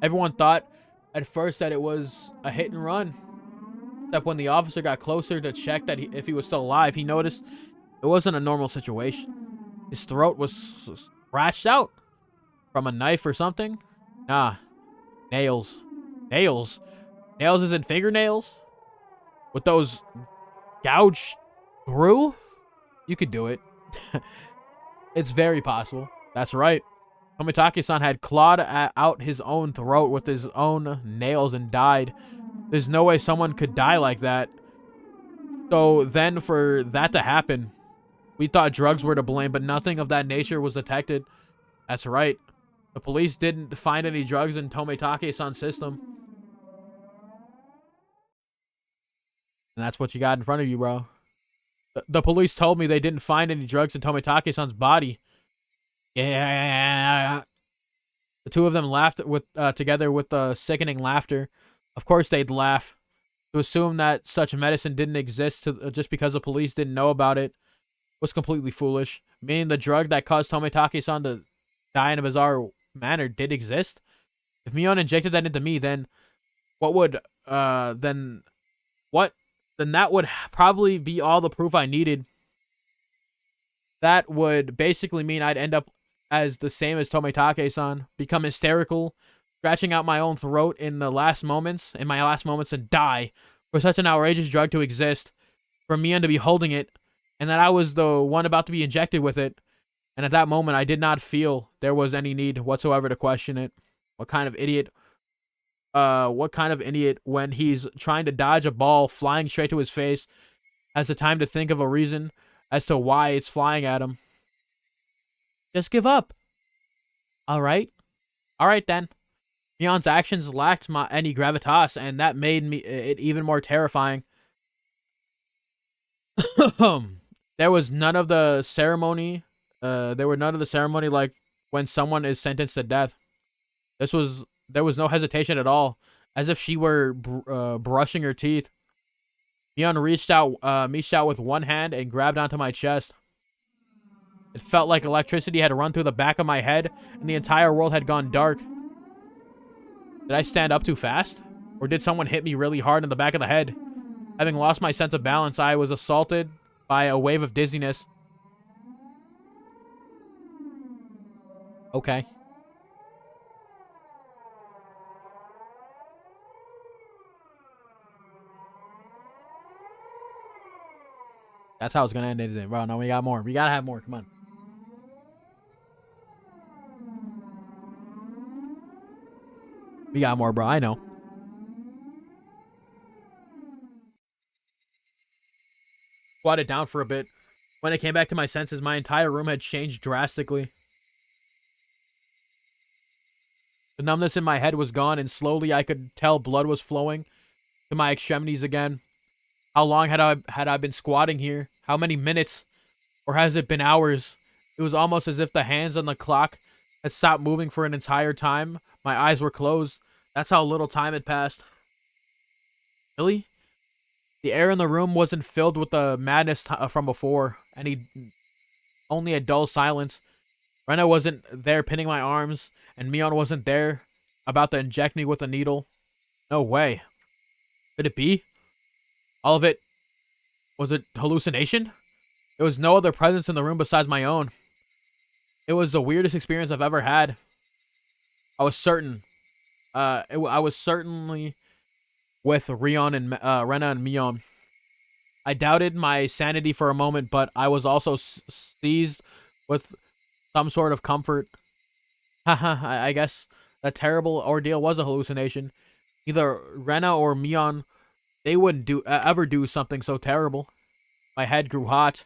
Everyone thought at first that it was a hit and run. Except when the officer got closer to check that if he was still alive, he noticed it wasn't a normal situation. His throat was scratched out from a knife or something. Nah. Nails. Nails? Nails isn't fingernails? With those gouged through? You could do it. It's very possible. That's right. Tomitake-san had clawed out his own throat with his own nails and died. There's no way someone could die like that. So then for that to happen, we thought drugs were to blame, but nothing of that nature was detected. That's right. The police didn't find any drugs in Tomitake-san's system. And that's what you got in front of you, bro. The police told me they didn't find any drugs in Tomitake-san's body. Yeah. The two of them laughed together with sickening laughter. Of course they'd laugh. To assume that such medicine didn't exist just because the police didn't know about it was completely foolish. Meaning the drug that caused Tomitake-san to die in a bizarre manner did exist. If Mion injected that into me, then what would then that would probably be all the proof I needed. That would basically mean I'd end up as the same as Tomitake-san, become hysterical, scratching out my own throat in my last moments, and die for such an outrageous drug to exist, for Mion to be holding it, and that I was the one about to be injected with it. And at that moment, I did not feel there was any need whatsoever to question it. What kind of idiot, when he's trying to dodge a ball flying straight to his face, has the time to think of a reason as to why it's flying at him? Just give up. All right then. Mion's actions lacked any gravitas, and that made it even more terrifying. There was none of the ceremony There were none of the ceremony like when someone is sentenced to death. There was no hesitation at all, as if she were brushing her teeth. Mion reached out with one hand and grabbed onto my chest. It felt like electricity had run through the back of my head and the entire world had gone dark. Did I stand up too fast? Or did someone hit me really hard in the back of the head? Having lost my sense of balance, I was assaulted by a wave of dizziness. Okay. That's how it's gonna end, isn't it? Bro, no, we got more. We gotta have more. Come on. We got more, bro. I know. Squatted down for a bit. When I came back to my senses, my entire room had changed drastically. The numbness in my head was gone, and slowly I could tell blood was flowing to my extremities again. How long had I been squatting here? How many minutes? Or has it been hours? It was almost as if the hands on the clock had stopped moving for an entire time. My eyes were closed. That's how little time had passed. Really? The air in the room wasn't filled with the madness from before. Only a dull silence. Rena wasn't there pinning my arms, and Mion wasn't there about to inject me with a needle. No way. Could it be? All of it was a hallucination? There was no other presence in the room besides my own. It was the weirdest experience I've ever had. I was certain. I was certainly with Rena and Mion. I doubted my sanity for a moment, but I was also seized with some sort of comfort. Haha, I guess that terrible ordeal was a hallucination. Either Rena or Mion, they wouldn't ever do something so terrible. My head grew hot.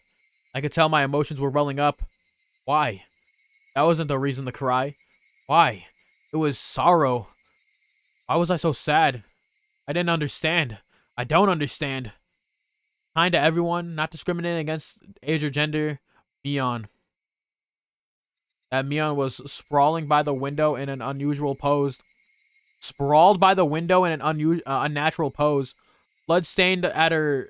I could tell my emotions were welling up. Why? That wasn't the reason to cry. Why? It was sorrow. Why was I so sad? I didn't understand. I don't understand. Kind to everyone, not discriminating against age or gender. Mion. That Mion was sprawling by the window in an unusual pose. Sprawled by the window in an unnatural pose. Blood stained her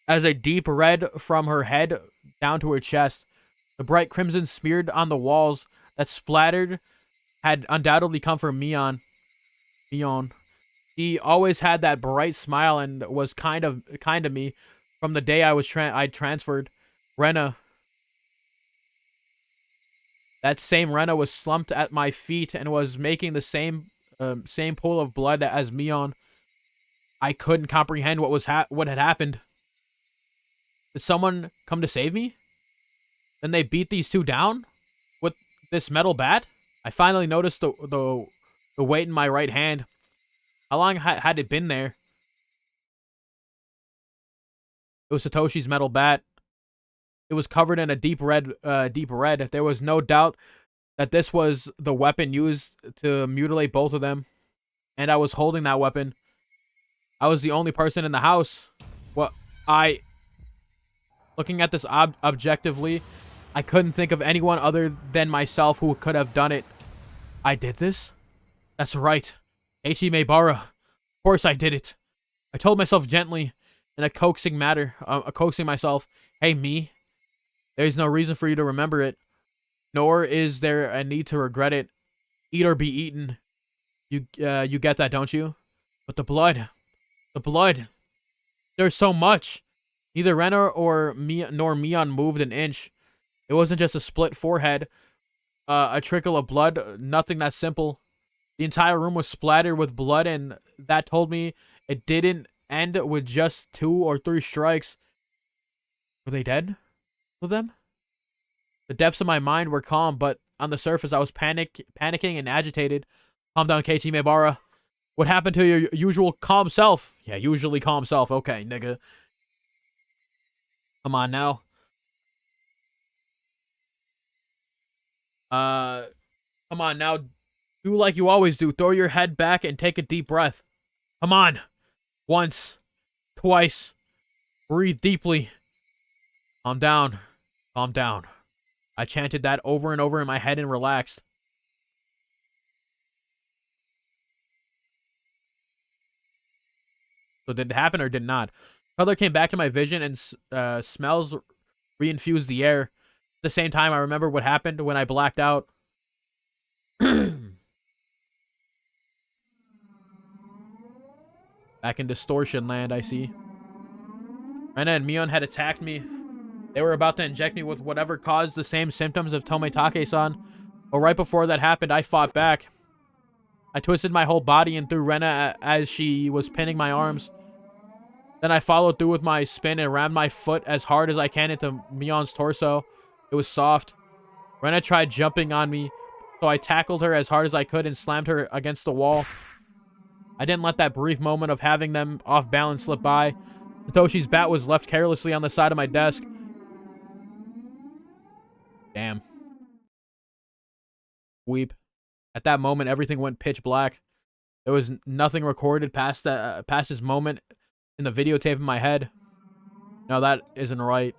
as a deep red from her head down to her chest. The bright crimson smeared on the walls that splattered had undoubtedly come from Mion. He always had that bright smile and was kind to me from the day I transferred. Rena. That same Rena was slumped at my feet and was making the same pool of blood as Mion. I couldn't comprehend what had happened. Did someone come to save me? Then they beat these two down with this metal bat? I finally noticed the weight in my right hand. How long had it been there? It was Satoshi's metal bat. It was covered in a deep red. There was no doubt that this was the weapon used to mutilate both of them. And I was holding that weapon. I was the only person in the house. Looking at this objectively, I couldn't think of anyone other than myself who could have done it. I did this? That's right. KEIICHI MAEBARA. Of course I did it. I told myself gently, in a coaxing myself, hey, me, there's no reason for you to remember it, nor is there a need to regret it. Eat or be eaten. You get that, don't you? But the blood. There's so much. Neither Rena nor Mion moved an inch. It wasn't just a split forehead, a trickle of blood, nothing that simple. The entire room was splattered with blood, and that told me it didn't end with just 2 or 3 strikes. Were they dead? With them? The depths of my mind were calm, but on the surface I was panicking and agitated. Calm down, KEIICHI MAEBARA. What happened to your usual calm self? Yeah, usually calm self. Okay, nigga. Come on now. Come on now. Do like you always do. Throw your head back and take a deep breath. Come on. Once. Twice. Breathe deeply. Calm down. Calm down. I chanted that over and over in my head and relaxed. So did it happen or did it not? Color came back to my vision and smells reinfused the air. At the same time, I remember what happened when I blacked out. Back in distortion land, I see. Rena and Mion had attacked me. They were about to inject me with whatever caused the same symptoms of Tomitake-san. But right before that happened, I fought back. I twisted my whole body and threw Rena as she was pinning my arms. Then I followed through with my spin and rammed my foot as hard as I can into Mion's torso. It was soft. Rena tried jumping on me, so I tackled her as hard as I could and slammed her against the wall. I didn't let that brief moment of having them off balance slip by. Satoshi's bat was left carelessly on the side of my desk. Damn. Weep. At that moment, everything went pitch black. There was nothing recorded past this moment in the videotape in my head. No, that isn't right.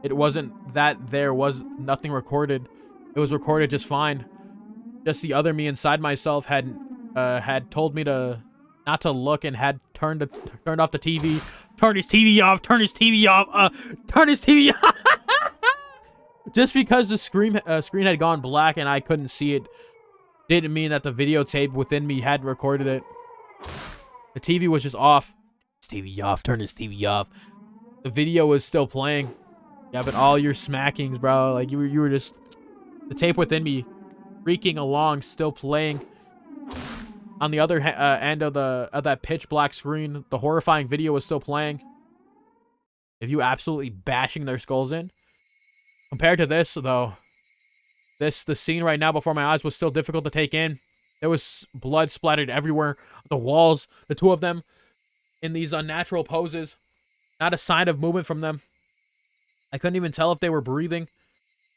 It wasn't that there was nothing recorded. It was recorded just fine. Just the other me inside myself had told me to not to look and had turned off the TV. Turn his TV off. Turn his TV off. Turn his TV off. Just because the screen had gone black and I couldn't see it didn't mean that the videotape within me had recorded it. The TV was just off. TV off. Turn his TV off. The video was still playing. Yeah, but all your smackings, bro. Like you were just the tape within me, freaking along, still playing. On the other end of that pitch black screen, the horrifying video was still playing. If you absolutely bashing their skulls in. Compared to this, though, the scene right now before my eyes was still difficult to take in. There was blood splattered everywhere. The walls, the two of them, in these unnatural poses. Not a sign of movement from them. I couldn't even tell if they were breathing.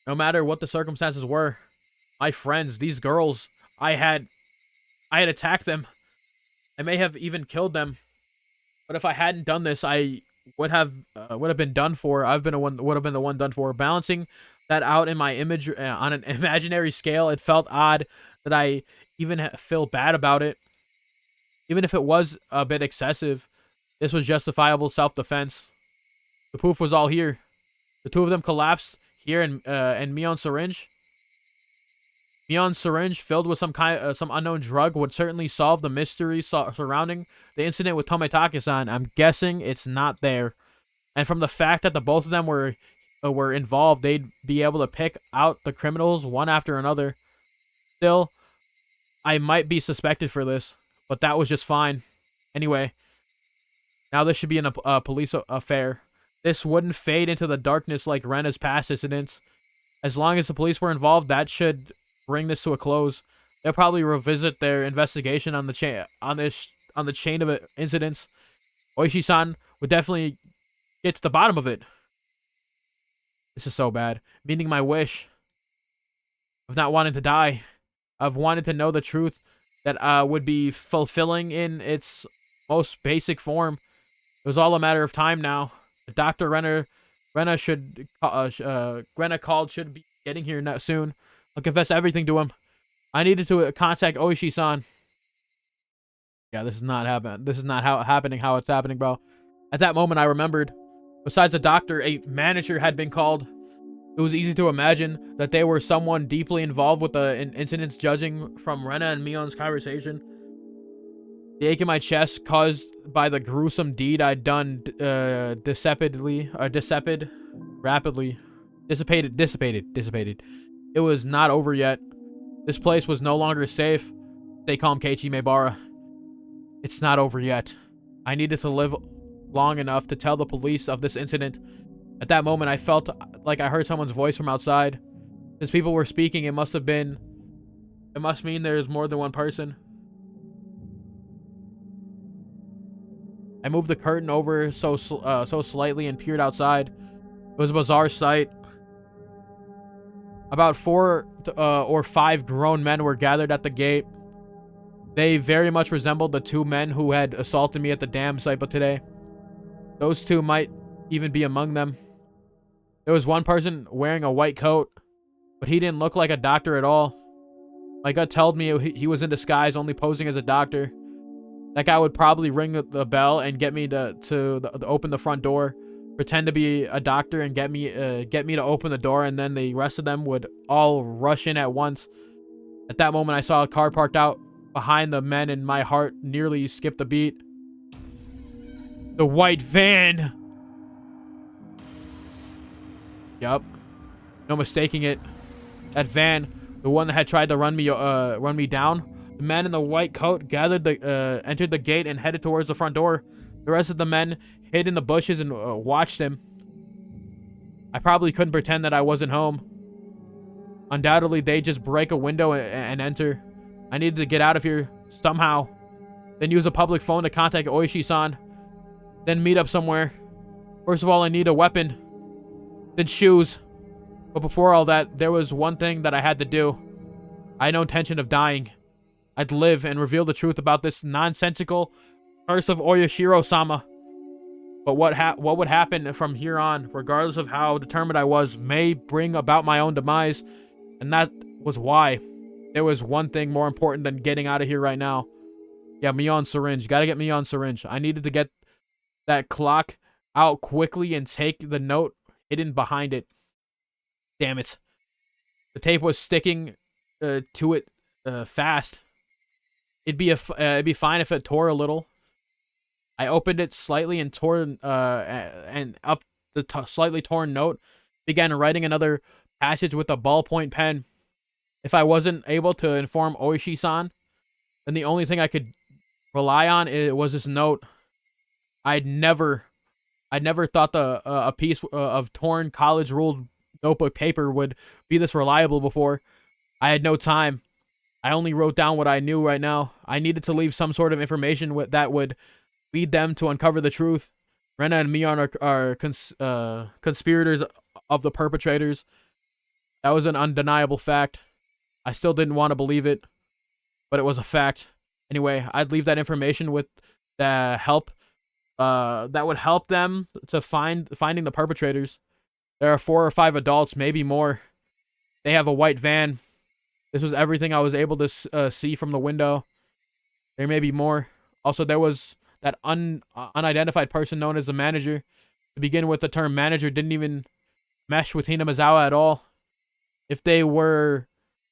No matter what the circumstances were. My friends, these girls, I had attacked them. I may have even killed them. But if I hadn't done this, I would have been done for. Would have been the one done for. Balancing that out in my image on an imaginary scale, it felt odd that I even feel bad about it. Even if it was a bit excessive, this was justifiable self-defense. The proof was all here. The two of them collapsed here, and Mion's syringe. Mion's syringe filled with some unknown drug would certainly solve the mystery surrounding the incident with Tomitake-san. I'm guessing it's not there. And from the fact that the both of them were involved, they'd be able to pick out the criminals one after another. Still, I might be suspected for this, but that was just fine. Anyway, now this should be a police affair. This wouldn't fade into the darkness like Rena's past incidents. As long as the police were involved, that should bring this to a close. They'll probably revisit their investigation on the chain of incidents. Oishi-san would definitely get to the bottom of it. This is so bad. Meaning my wish of not wanting to die, of wanting to know the truth that would be fulfilling in its most basic form. It was all a matter of time now. Dr. Rena called should be getting here now soon. I'll confess everything to him. I needed to contact Oishi-san. Yeah, this is not happening. This is not how it's happening, bro. At that moment, I remembered. Besides the doctor, a manager had been called. It was easy to imagine that they were someone deeply involved with the incidents, judging from Rena and Mion's conversation. The ache in my chest caused by the gruesome deed I'd done dissipated. It was not over yet. This place was no longer safe. Stay calm, KEIICHI MAEBARA. It's not over yet. I needed to live long enough to tell the police of this incident. At that moment, I felt like I heard someone's voice from outside. Since people were speaking, it must mean there's more than one person. I moved the curtain over so slightly and peered outside. It was a bizarre sight. About 4 or 5 grown men were gathered at the gate. They very much resembled the 2 men who had assaulted me at the dam site, but today, those 2 might even be among them. There was one person wearing a white coat, but he didn't look like a doctor at all. My gut told me he was in disguise, only posing as a doctor. That guy would probably ring the bell and get me to open the front door, pretend to be a doctor, and get me to open the door, and then the rest of them would all rush in at once. At that moment, I saw a car parked out behind the men, and my heart nearly skipped a beat. The white van! Yup. No mistaking it. That van, the one that had tried to run me down. The man in the white coat entered the gate and headed towards the front door. The rest of the men hid in the bushes and watched him. I probably couldn't pretend that I wasn't home. Undoubtedly, they just break a window and enter. I needed to get out of here somehow. Then use a public phone to contact Oishi-san. Then meet up somewhere. First of all, I need a weapon. Then shoes. But before all that, there was one thing that I had to do. I had no intention of dying. I'd live and reveal the truth about this nonsensical curse of Oyashiro-sama. But what would happen from here on, regardless of how determined I was, may bring about my own demise. And that was why. There was one thing more important than getting out of here right now. Yeah, Mion syringe. Gotta get Mion syringe. I needed to get that clock out quickly and take the note hidden behind it. Damn it. The tape was sticking to it fast. It'd be fine if it tore a little. I opened it slightly and tore and up the slightly torn note. Began writing another passage with a ballpoint pen. If I wasn't able to inform Oishi-san, then the only thing I could rely on was this note. I'd never thought a piece of torn college-ruled notebook paper would be this reliable before. I had no time. I only wrote down what I knew right now. I needed to leave some sort of information that would lead them to uncover the truth. Rena and Mion are conspirators of the perpetrators. That was an undeniable fact. I still didn't want to believe it, but it was a fact. Anyway, I'd leave that information with the help that would help them to finding the perpetrators. There are 4 or 5 adults, maybe more. They have a white van. This was everything I was able to see from the window. There may be more. Also, there was that unidentified person known as the manager. To begin with, the term manager didn't even mesh with Hinamizawa at all. If they were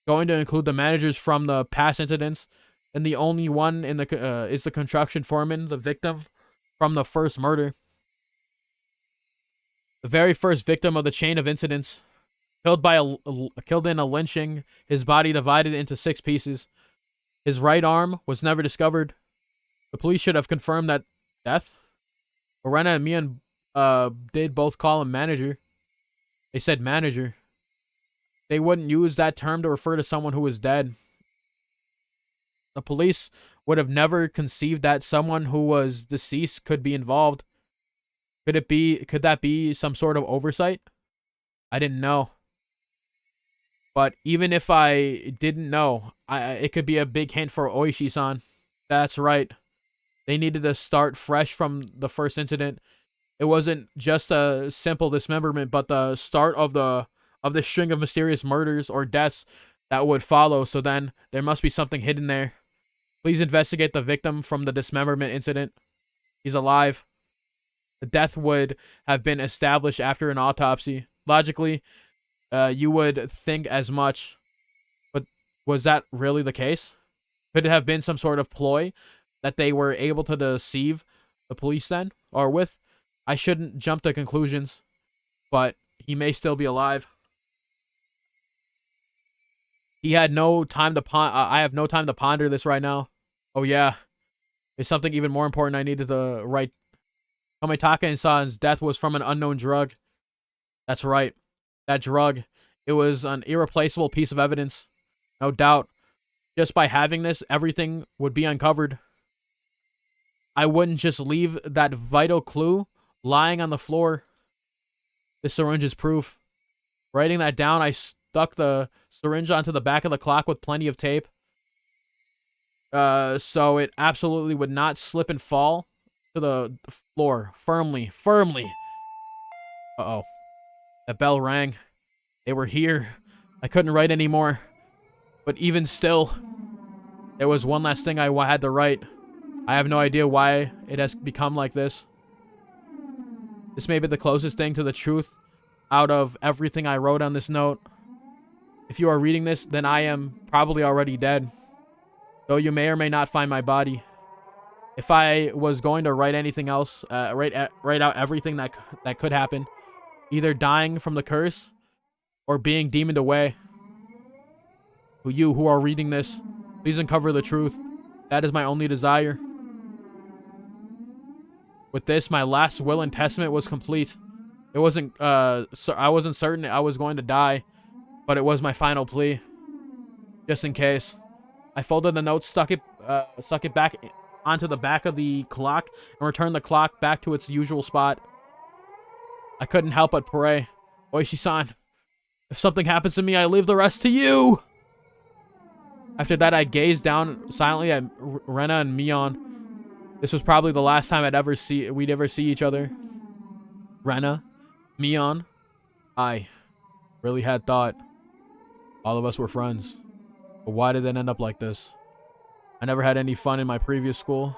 going to include the managers from the past incidents, then the only one in the is the construction foreman, the victim from the first murder. The very first victim of the chain of incidents. Killed in a lynching, his body divided into 6 pieces. His right arm was never discovered. The police should have confirmed that death. Morena and Mian did both call him manager. They said manager. They wouldn't use that term to refer to someone who was dead. The police would have never conceived that someone who was deceased could be involved. Could that be some sort of oversight? I didn't know. But even if I didn't know, it could be a big hint for Oishi-san. That's right. They needed to start fresh from the first incident. It wasn't just a simple dismemberment, but the start of the string of mysterious murders or deaths that would follow. So then there must be something hidden there. Please investigate the victim from the dismemberment incident. He's alive. The death would have been established after an autopsy. Logically, you would think as much. But was that really the case? Could it have been some sort of ploy that they were able to deceive the police then? Or with? I shouldn't jump to conclusions. But he may still be alive. He had no time to I have no time to ponder this right now. Oh yeah. There's something even more important I needed to write. Tomitake-san's death was from an unknown drug. That's right. That drug. It was an irreplaceable piece of evidence. No doubt. Just by having this, everything would be uncovered. I wouldn't just leave that vital clue lying on the floor. This syringe is proof. Writing that down, I stuck the syringe onto the back of the clock with plenty of tape. So it absolutely would not slip and fall to the floor. Firmly. Uh-oh. The bell rang. They were here. I couldn't write anymore. But even still, there was one last thing I had to write. I have no idea why it has become like this. This may be the closest thing to the truth out of everything I wrote on this note. If you are reading this, then I am probably already dead, though you may or may not find my body. If I was going to write anything else, write out everything that could happen, either dying from the curse or being demoned away. To you who are reading this, please uncover the truth. That is my only desire. With this, my last will and testament was complete. It wasn't, I wasn't certain I was going to die, but it was my final plea. Just in case. I folded the note, stuck it back onto the back of the clock, and returned the clock back to its usual spot. I couldn't help but pray. Oishi-san, if something happens to me, I leave the rest to you! After that, I gazed down silently at Rena and Mion. This was probably the last time we'd ever see each other. Rena, Mion, I really had thought all of us were friends. But why did it end up like this? I never had any fun in my previous school.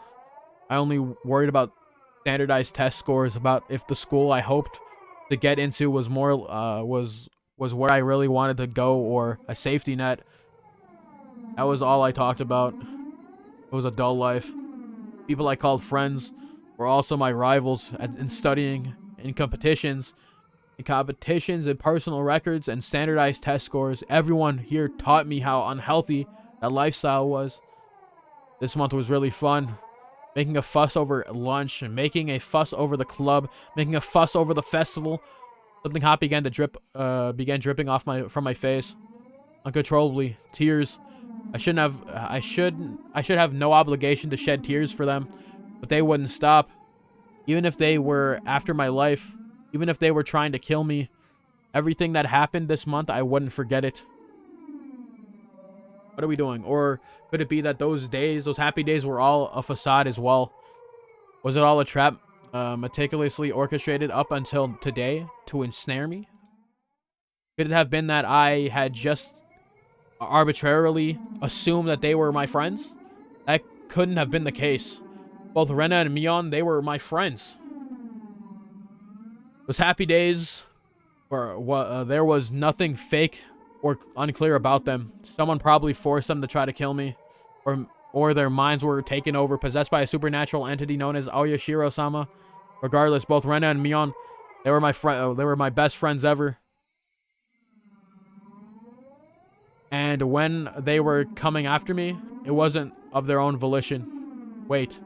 I only worried about standardized test scores, about if the school I hoped to get into was was where I really wanted to go, or a safety net. That was all I talked about. It was a dull life. People I called friends were also my rivals in studying, in competitions, and personal records, and standardized test scores. Everyone here taught me how unhealthy that lifestyle was. This month was really fun. Making a fuss over lunch, making a fuss over the club, making a fuss over the festival. Something hot began dripping off from my face, uncontrollably. Tears. I should have no obligation to shed tears for them, but they wouldn't stop. Even if they were after my life, even if they were trying to kill me, everything that happened this month, I wouldn't forget it. What are we doing? Or could it be that those happy days were all a facade as well? Was it all a trap, meticulously orchestrated up until today to ensnare me? Could it have been that I had just arbitrarily assumed that they were my friends? That couldn't have been the case. Both Rena and Mion, they were my friends. Those happy days, there was nothing fake or unclear about them. Someone probably forced them to try to kill me, or their minds were taken over, possessed by a supernatural entity known as Aoyashiro-sama. Regardless, both Rena and Mion, they were my best friends ever. And when they were coming after me, it wasn't of their own volition. Wait.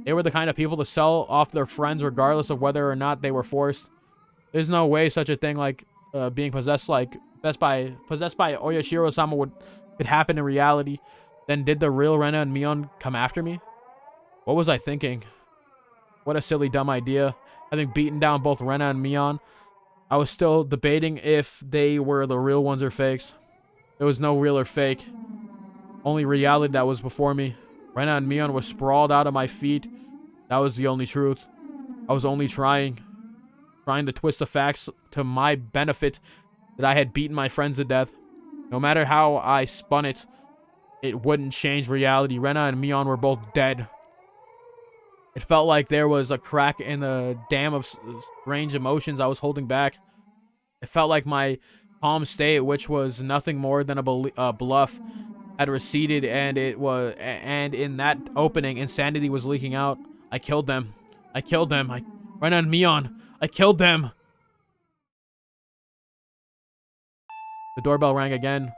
They were the kind of people to sell off their friends regardless of whether or not they were forced. There's no way such a thing like being possessed by Oyashiro-sama could happen in reality. Then did the real Rena and Mion come after me? What was I thinking? What a silly, dumb idea. Having beaten down both Rena and Mion, I was still debating if they were the real ones or fakes. There was no real or fake. Only reality that was before me. Rena and Mion were sprawled out at my feet. That was the only truth. I was only trying to twist the facts to my benefit that I had beaten my friends to death. No matter how I spun it, it wouldn't change reality. Rena and Mion were both dead. It felt like there was a crack in the dam of strange emotions I was holding back. It felt like my calm state, which was nothing more than a bluff, had receded, and in that opening, insanity was leaking out. I killed them. Rena and Mion, I killed them. The doorbell rang again.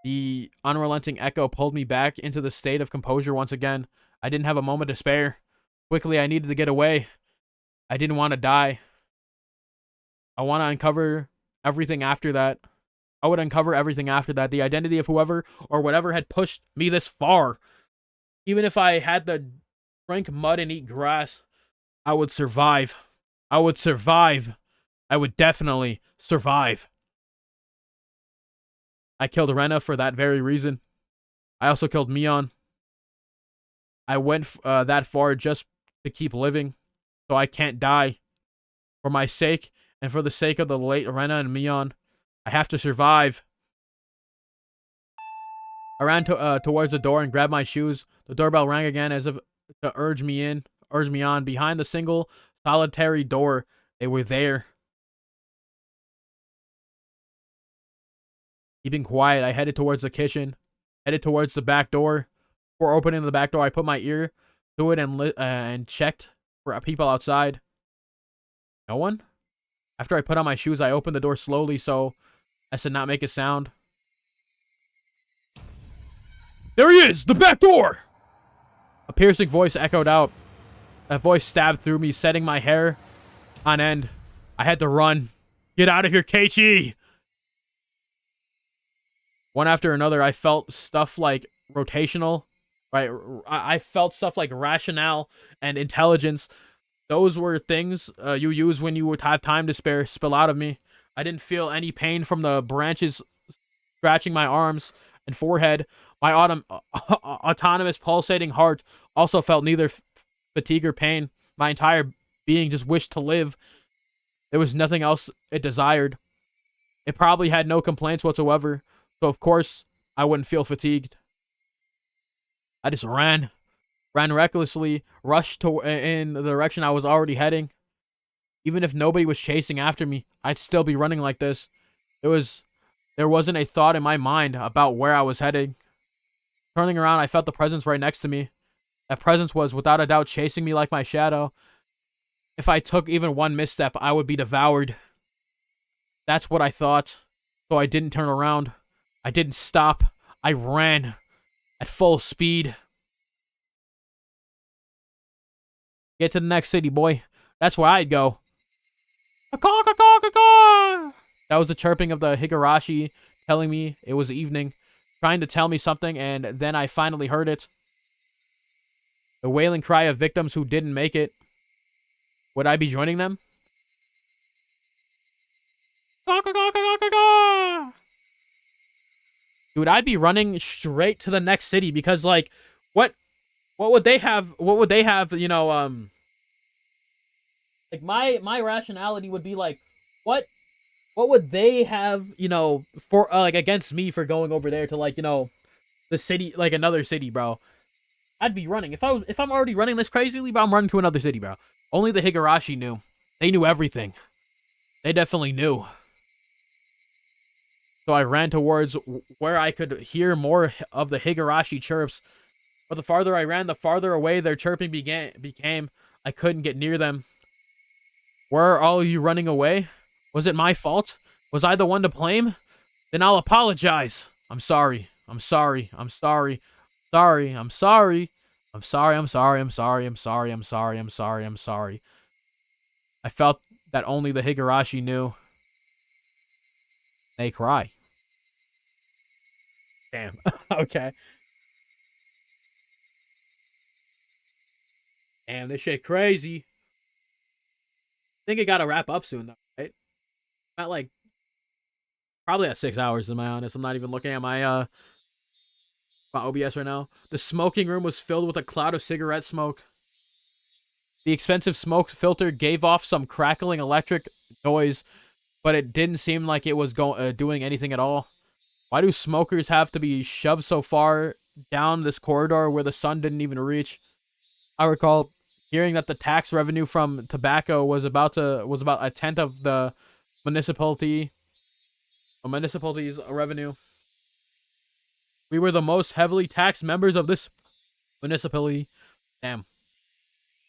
The unrelenting echo pulled me back into the state of composure once again. I didn't have a moment to spare. Quickly, I needed to get away. I didn't want to die. I want to uncover everything after that. I would uncover everything after that. The identity of whoever or whatever had pushed me this far. Even if I had to drink mud and eat grass, I would survive. I would survive. I would definitely survive. I killed Rena for that very reason. I also killed Mion. I went that far just to keep living, so I can't die. For my sake And for the sake of the late Rena and Mion, I have to survive. I ran towards the door and grabbed my shoes. The doorbell rang again as if to urge me on. Behind the single solitary door, they were there. Keeping quiet, I headed towards the kitchen, headed towards the back door. Before opening the back door, I put my ear to it and checked for people outside. No one? After I put on my shoes, I opened the door slowly so as to not make a sound. There he is! The back door! A piercing voice echoed out. That voice stabbed through me, setting my hair on end. I had to run. Get out of here, KEIICHI! One after another, I felt stuff like rotational, right? I felt stuff like rationale and intelligence. Those were things you use when you would have time to spare spill out of me. I didn't feel any pain from the branches scratching my arms and forehead. My autonomous pulsating heart also felt neither fatigue or pain. My entire being just wished to live. There was nothing else it desired. It probably had no complaints whatsoever, so of course I wouldn't feel fatigued. I just ran recklessly, rushed in the direction I was already heading. Even if nobody was chasing after me, I'd still be running like this. There wasn't a thought in my mind about where I was heading. Turning around, I felt the presence right next to me. That presence was without a doubt chasing me like my shadow. If I took even one misstep, I would be devoured. That's what I thought. So I didn't turn around. I didn't stop. I ran at full speed. Get to the next city, boy. That's where I'd go. That was the chirping of the Higurashi telling me it was evening, trying to tell me something, and then I finally heard it. The wailing cry of victims who didn't make it. Would I be joining them? Dude, I'd be running straight to the next city because, like, what would they have? What would they have? You know, like my rationality would be like, what would they have? You know, for like against me for going over there to like the city, like another city, bro. I'd be running if I'm already running this crazily, bro. I'm running to another city, bro. Only the Higurashi knew. They knew everything. They definitely knew. So I ran towards where I could hear more of the Higurashi chirps. But the farther I ran, the farther away their chirping became. I couldn't get near them. Where are all you running away? Was it my fault? Was I the one to blame? Then I'll apologize. I'm sorry. I'm sorry. I'm sorry. Sorry. I'm sorry. I'm sorry. I'm sorry. I'm sorry. I'm sorry. I'm sorry. I'm sorry. I'm sorry. I felt that only the Higurashi knew. They cry. Damn. Okay. Damn, this shit crazy. I think it gotta wrap up soon, though, right? At like, probably at 6 hours, to be honest. I'm not even looking at my OBS right now. The smoking room was filled with a cloud of cigarette smoke. The expensive smoke filter gave off some crackling electric noise, but it didn't seem like it was doing anything at all. Why do smokers have to be shoved so far down this corridor where the sun didn't even reach? I recall hearing that the tax revenue from tobacco was about a tenth of the municipality's revenue. We were the most heavily taxed members of this municipality. Damn.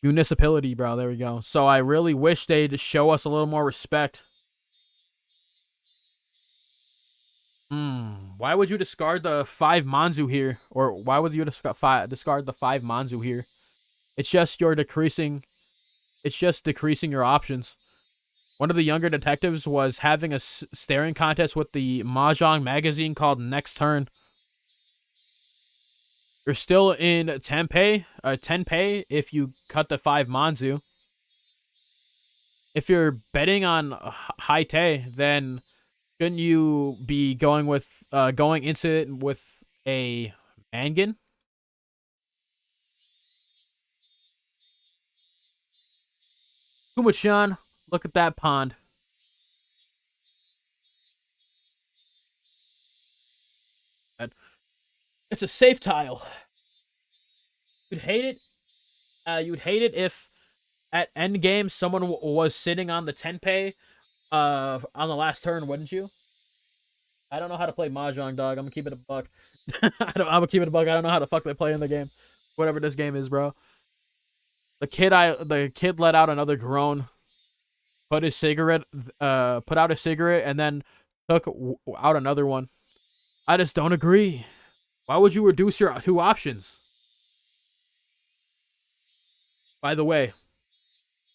Municipality, bro. There we go. So I really wish they'd show us a little more respect. Why would you discard the 5 Manzu here? Or why would you discard the 5 Manzu here? It's just decreasing your options. One of the younger detectives was having a staring contest with the Mahjong magazine called Next Turn. You're still in Tenpei if you cut the 5 Manzu. If you're betting on Haite, then shouldn't you be going into it with a Mangan? Kuma-chan, look at that pond. It's a safe tile. You'd hate it. You'd hate it if at endgame someone was sitting on the tenpei on the last turn, wouldn't you? I don't know how to play Mahjong, dog. I'm gonna keep it a buck. I'm gonna keep it a buck. I don't know how the fuck they play in the game. Whatever this game is, bro. The kid let out another groan, put out a cigarette, and then took out another one. I just don't agree. Why would you reduce your two options? By the way,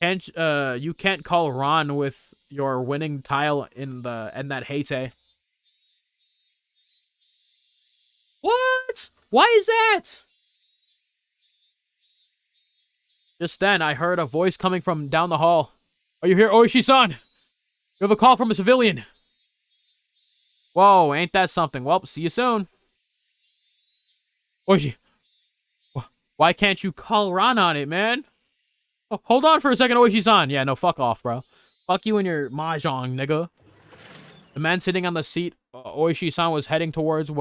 you can't call Ron with your winning tile in that Heite. What? Why is that? Just then, I heard a voice coming from down the hall. Are you here, Oishi-san? You have a call from a civilian. Whoa, ain't that something? Well, see you soon. Oishi, why can't you call Ron on it, man? Oh, hold on for a second, Oishi-san. Yeah, no, fuck off, bro. Fuck you and your mahjong, nigga. The man sitting on the seat Oishi-san was heading towards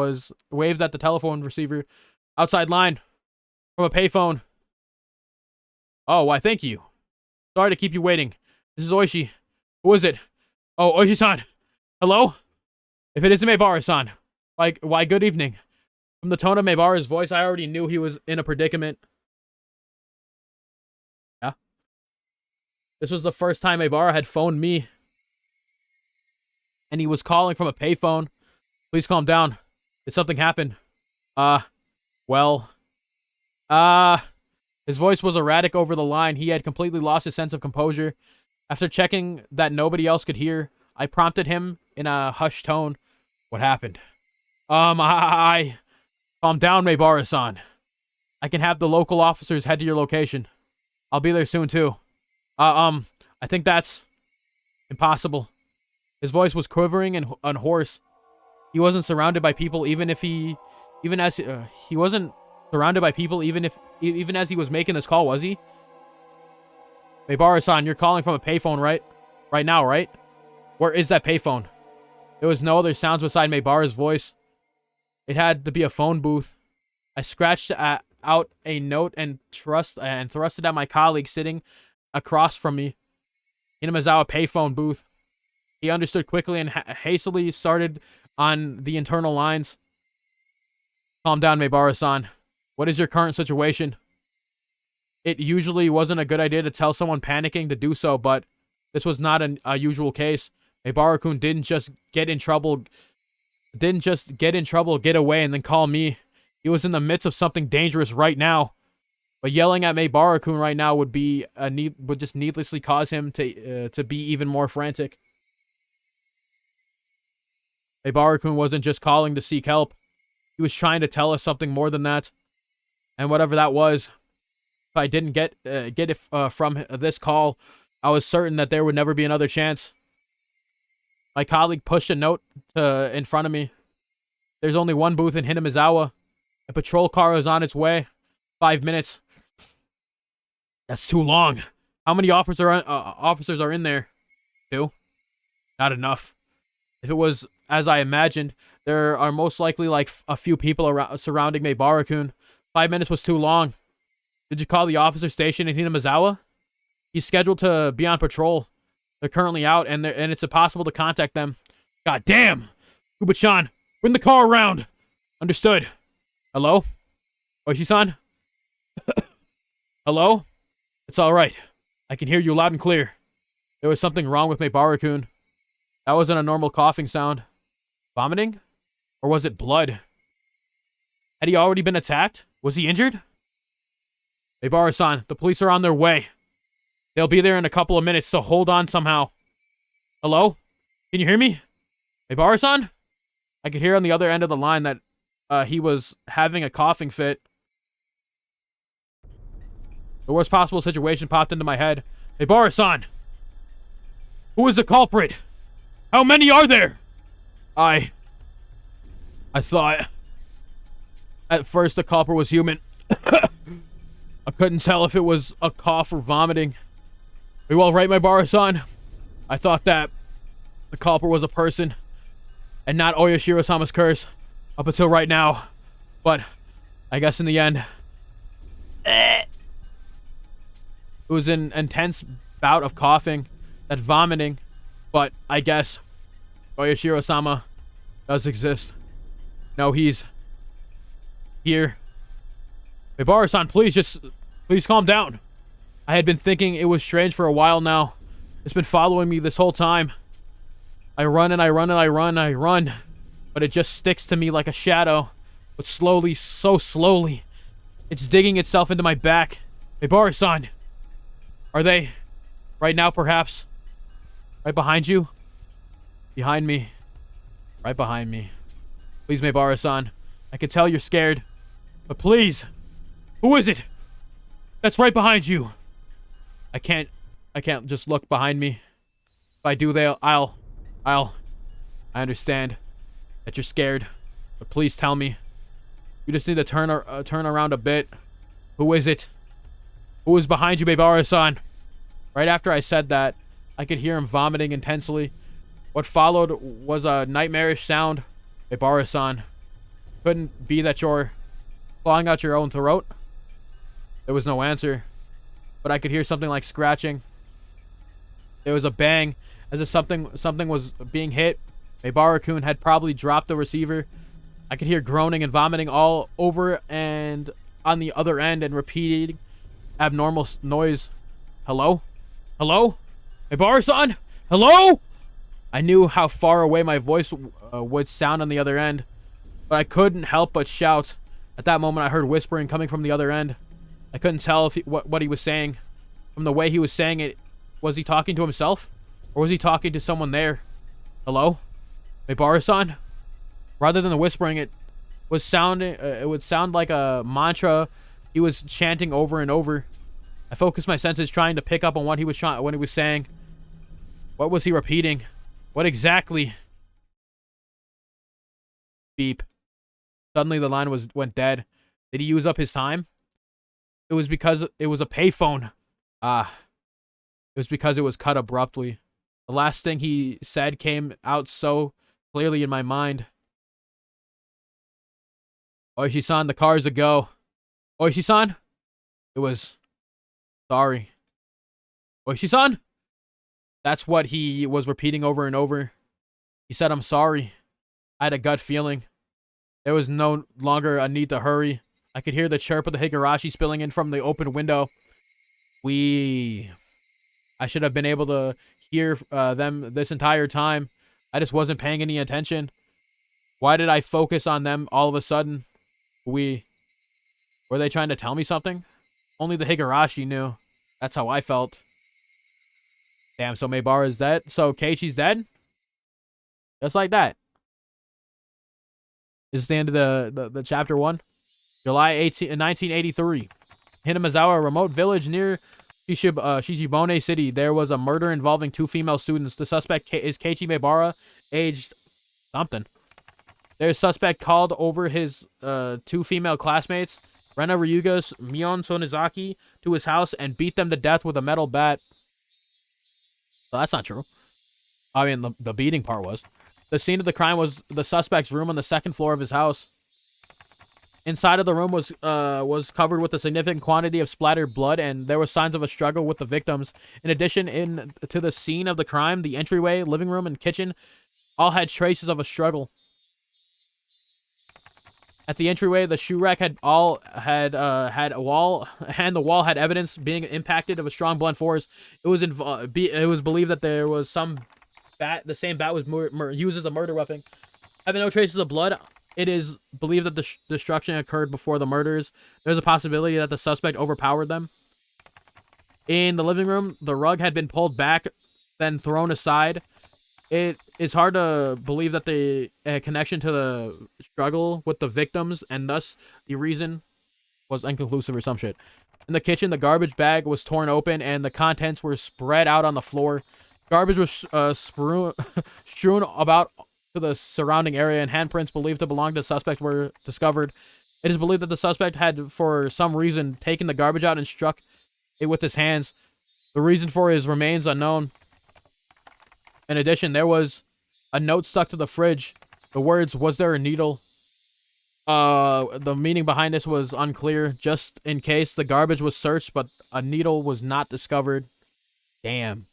waved at the telephone receiver. Outside line. From a payphone. Oh, why, thank you. Sorry to keep you waiting. This is Oishi. Who is it? Oh, Oishi-san. Hello? If it isn't Maebara-san. Why, good evening. From the tone of Maebara's voice, I already knew he was in a predicament. Yeah. This was the first time Maebara had phoned me. And he was calling from a payphone. Please calm down. Did something happen? Well. His voice was erratic over the line. He had completely lost his sense of composure. After checking that nobody else could hear, I prompted him in a hushed tone. What happened? Calm down, Maebara-san. I can have the local officers head to your location. I'll be there soon, too. I think that's impossible. His voice was quivering and hoarse. He wasn't surrounded by people even as he was making this call, was he? Maebara-san, you're calling from a payphone, right? Right now, right? Where is that payphone? There was no other sounds beside Maebara's voice. It had to be a phone booth. I scratched out a note and thrust it at my colleague sitting across from me. Hinamizawa payphone booth. He understood quickly and hastily started on the internal lines. Calm down, Maebara-san. What is your current situation? It usually wasn't a good idea to tell someone panicking to do so, but this was not a usual case. Maebara-kun didn't just get in trouble, get away, and then call me. He was in the midst of something dangerous right now. But yelling at Maebara-kun right now would just needlessly cause him to be even more frantic. Maebara-kun wasn't just calling to seek help. He was trying to tell us something more than that. And whatever that was, if I didn't get it from this call, I was certain that there would never be another chance. My colleague pushed a note in front of me. There's only one booth in Hinamizawa. A patrol car is on its way. 5 minutes. That's too long. How many officers are in there? 2? Not enough. If it was as I imagined, there are most likely like a few people surrounding Maebara-kun. 5 minutes was too long. Did you call the officer station in Hinamizawa? He's scheduled to be on patrol. They're currently out, and it's impossible to contact them. God damn! Kuba-chan, bring the car around! Understood. Hello? Oishi-san? Hello? It's alright. I can hear you loud and clear. There was something wrong with Maebara-kun. That wasn't a normal coughing sound. Vomiting? Or was it blood? Had he already been attacked? Was he injured? Maebara-san, the police are on their way. They'll be there in a couple of minutes, so hold on somehow. Hello? Can you hear me? Maebara-san? I could hear on the other end of the line that he was having a coughing fit. The worst possible situation popped into my head. Maebara-san! Who is the culprit? How many are there? I thought at first the culprit was human. I couldn't tell if it was a cough or vomiting. Are you alright, Maebara-san? I thought that the culprit was a person and not Oyashiro-sama's curse up until right now. But I guess in the end, it was an intense bout of coughing, that vomiting, but I guess Oyashiro-sama does exist. No, he's here. Maebara-san, please calm down. I had been thinking it was strange for a while now. It's been following me this whole time. I run and I run and I run and I run, but it just sticks to me like a shadow. But slowly, so slowly, it's digging itself into my back. Maebara-san, are they right now, perhaps? Right behind you? Behind me. Right behind me. Please, Maebara-san. I can tell you're scared. But please. Who is it? That's right behind you. I can't just look behind me. If I do, I understand that you're scared. But please tell me. You just need to turn around a bit. Who is it? Who is behind you, Maebara-san? Right after I said that, I could hear him vomiting intensely. What followed was a nightmarish sound. Maebara-san, couldn't be that you're clawing out your own throat? There was no answer, but I could hear something like scratching. There was a bang, as if something was being hit. Maebara-kun had probably dropped the receiver. I could hear groaning and vomiting all over and on the other end and repeating abnormal noise. Hello? Hello? Maebara-san? Hello? I knew how far away my voice would sound on the other end, but I couldn't help but shout. At that moment, I heard whispering coming from the other end. I couldn't tell if what he was saying. From the way he was saying it, was he talking to himself? Or was he talking to someone there? Hello? Maebara-san? Rather than the whispering, it would sound like a mantra he was chanting over and over. I focused my senses trying to pick up on what he was saying. What was he repeating? What exactly? Beep. Suddenly the line went dead. Did he use up his time? It was because it was a payphone. It was because it was cut abruptly. The last thing he said came out so clearly in my mind. Oishi-san, the car is a go. Oishi-san? It was... Sorry. Oishi-san? That's what he was repeating over and over. He said, I'm sorry. I had a gut feeling. There was no longer a need to hurry. I could hear the chirp of the Higurashi spilling in from the open window. I should have been able to hear them this entire time. I just wasn't paying any attention. Why did I focus on them all of a sudden? Were they trying to tell me something? Only the Higurashi knew. That's how I felt. Damn, so Maebara is dead? So KEIICHI's dead? Just like that. This is the end of the chapter 1. July 1983. Hinamizawa, a remote village near Shishibone City. There was a murder involving 2 female students. The suspect is Keiichi Maebara, aged something. There's suspect called over his 2 female classmates, Rena Ryuga, Mion Sonizaki, to his house and beat them to death with a metal bat. So that's not true. I mean, the beating part was. The scene of the crime was the suspect's room on the 2nd floor of his house. Inside of the room was covered with a significant quantity of splattered blood, and there were signs of a struggle with the victims. In addition, to the scene of the crime, the entryway, living room, and kitchen all had traces of a struggle. At the entryway, the shoe rack had a wall, and the wall had evidence being impacted of a strong blunt force. It was believed that there was some bat. The same bat was used as a murder weapon. Having no traces of blood, it is believed that the destruction occurred before the murders. There's a possibility that the suspect overpowered them. In the living room, the rug had been pulled back, then thrown aside. It is hard to believe that the connection to the struggle with the victims, and thus the reason was inconclusive or some shit. In the kitchen, the garbage bag was torn open, and the contents were spread out on the floor. Garbage was strewn about to the surrounding area, and handprints believed to belong to the suspect were discovered. It is believed that the suspect had, for some reason, taken the garbage out and struck it with his hands. The reason for his remains unknown. In addition, there was a note stuck to the fridge. The words, "Was there a needle?" The meaning behind this was unclear. Just in case, the garbage was searched, but a needle was not discovered. Damn.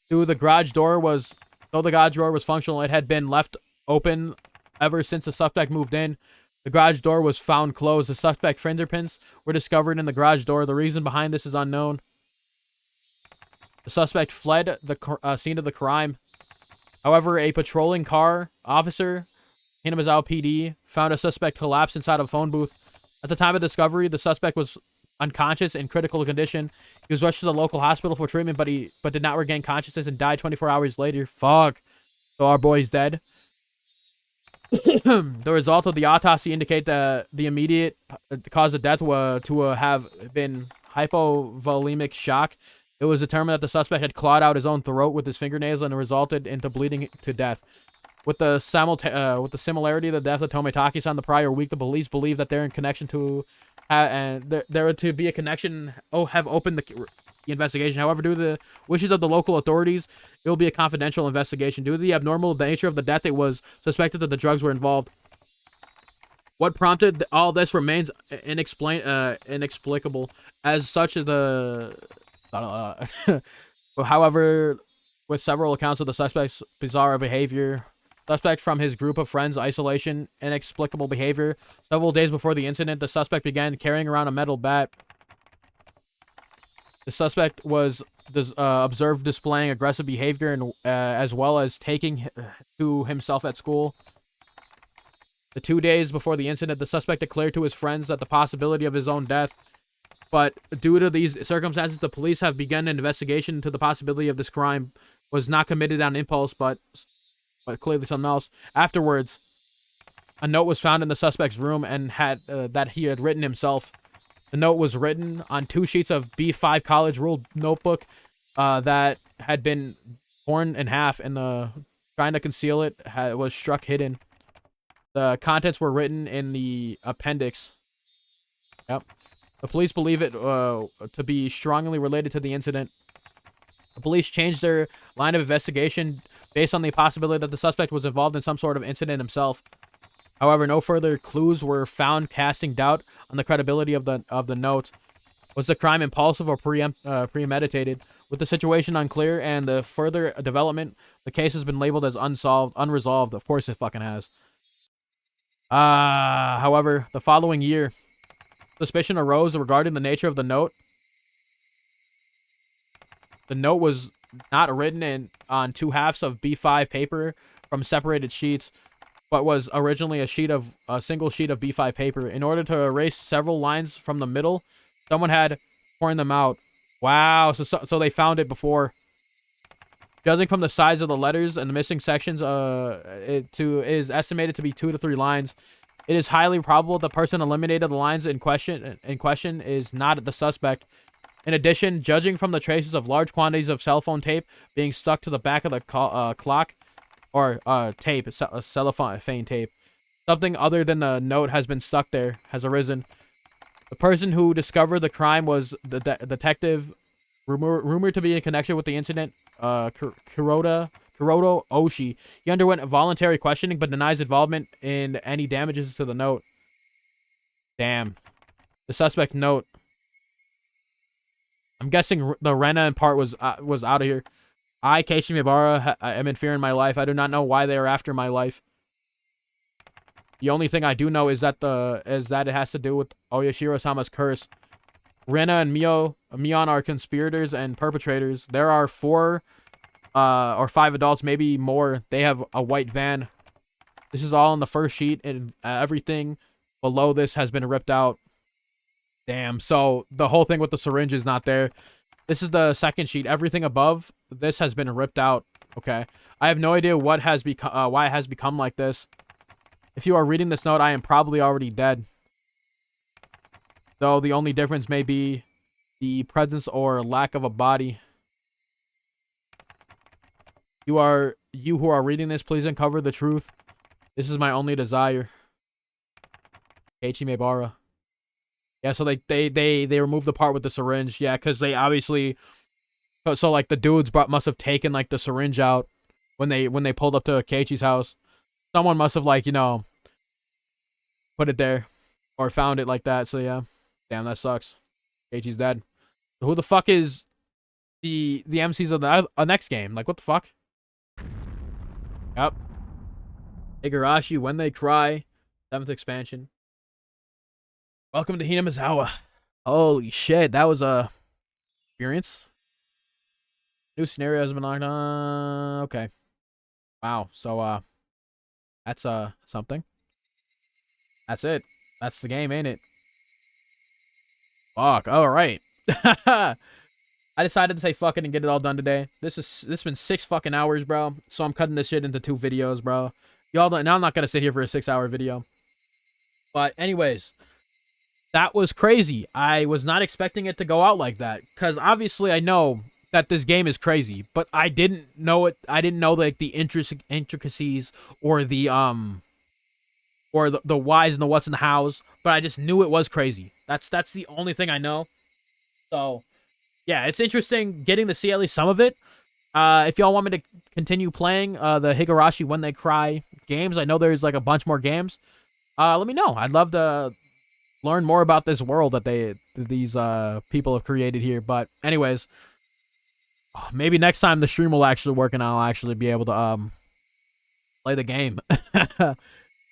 Though the garage door was functional, it had been left open ever since the suspect moved in. The garage door was found closed. The suspect's fingerprints were discovered in the garage door. The reason behind this is unknown. The suspect fled the scene of the crime. However, a patrolling car officer, Hinamizawa PD, found a suspect collapsed inside a phone booth. At the time of discovery, the suspect was unconscious in critical condition. He was rushed to the local hospital for treatment, but did not regain consciousness and died 24 hours later. Fuck. So our boy's dead. The result of the autopsy indicate that the immediate cause of death was to have been hypovolemic shock. It was determined that the suspect had clawed out his own throat with his fingernails and resulted into bleeding to death. With the similarity of the death of Tomitaki-san the prior week, the police believe that they're in connection to, and there to be a connection. Have opened the investigation. However, due to the wishes of the local authorities, it will be a confidential investigation. Due to the abnormal nature of the death, it was suspected that the drugs were involved. What prompted all this remains inexplicable. As such, however, with several accounts of the suspect's bizarre behavior, suspect from his group of friends, isolation, inexplicable behavior. Several days before the incident, the suspect began carrying around a metal bat. The suspect was observed displaying aggressive behavior and as well as taking to himself at school. The 2 days before the incident, the suspect declared to his friends that the possibility of his own death. But due to these circumstances, the police have begun an investigation into the possibility of this crime was not committed on impulse, but clearly something else. Afterwards, a note was found in the suspect's room and that he had written himself. The note was written on 2 sheets of B5 college ruled notebook that had been torn in half, and trying to conceal it was struck hidden. The contents were written in the appendix. Yep. The police believe it to be strongly related to the incident. The police changed their line of investigation based on the possibility that the suspect was involved in some sort of incident himself. However, no further clues were found, casting doubt on the credibility of the note. Was the crime impulsive or premeditated? With the situation unclear and the further development, the case has been labeled as unresolved. Of course it fucking has. However, the following year, suspicion arose regarding the nature of the note. The note was not written on 2 halves of B5 paper from separated sheets, but was originally a single sheet of B5 paper. In order to erase several lines from the middle, someone had torn them out. Wow, so they found it before. Judging from the size of the letters and the missing sections, it is estimated to be 2 to 3 lines. It is highly probable the person eliminated the lines in question is not the suspect. In addition, judging from the traces of large quantities of cell phone tape being stuck to the back of the clock, or tape, cellophane tape, something other than the note has been stuck there, has arisen. The person who discovered the crime was the detective rumored to be in connection with the incident, Kuroda Oshi. He underwent voluntary questioning but denies involvement in any damages to the note. Damn. The suspect note. I'm guessing the Rena part was out of here. I, KEIICHI MAEBARA, am in fear in my life. I do not know why they are after my life. The only thing I do know is that it has to do with Oyashiro-sama's curse. Rena and Mion are conspirators and perpetrators. There are 4 or 5 adults, maybe more. They have a white van. This is all on the first sheet, and everything below this has been ripped out. Damn, so the whole thing with the syringe is not there. This is the second sheet. Everything above this has been ripped out. Okay. I have no idea what has become, why it has become like this. If you are reading this note, I am probably already dead. Though the only difference may be the presence or lack of a body. You who are reading this, please uncover the truth. This is my only desire. KEIICHI MAEBARA. Yeah, so they removed the part with the syringe. Yeah, because they obviously... So like, the dudes must have taken, like, the syringe out when they pulled up to KEIICHI's house. Someone must have, like, you know... put it there or found it like that. So yeah, damn, that sucks. Keiichi's dead. Who the fuck is the MCs of the next game? Like, what the fuck? Yep. Higurashi, When They Cry, 7th expansion. Welcome to Hinamizawa. Holy shit, that was a experience. New scenario has been locked on. Okay. Wow. So that's something. That's it. That's the game, ain't it? Fuck. All right. I decided to say fuck it and get it all done today. This has been 6 fucking hours, bro. So I'm cutting this shit into 2 videos, bro. Y'all don't, now I'm not gonna sit here for a 6-hour video. But anyways, that was crazy. I was not expecting it to go out like that. Cause obviously I know that this game is crazy, but I didn't know it. I didn't know like the intricacies or the whys and the whats and the hows, but I just knew it was crazy. That's the only thing I know. So yeah, it's interesting getting to see at least some of it. If y'all want me to continue playing the Higurashi When They Cry games, I know there's like a bunch more games. Let me know. I'd love to learn more about this world that these people have created here. But anyways, maybe next time the stream will actually work and I'll actually be able to play the game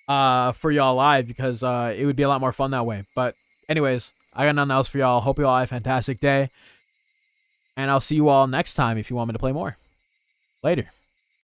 for y'all live, because it would be a lot more fun that way. But anyways, I got nothing else for y'all. Hope you all have a fantastic day. And I'll see you all next time if you want me to play more. Later.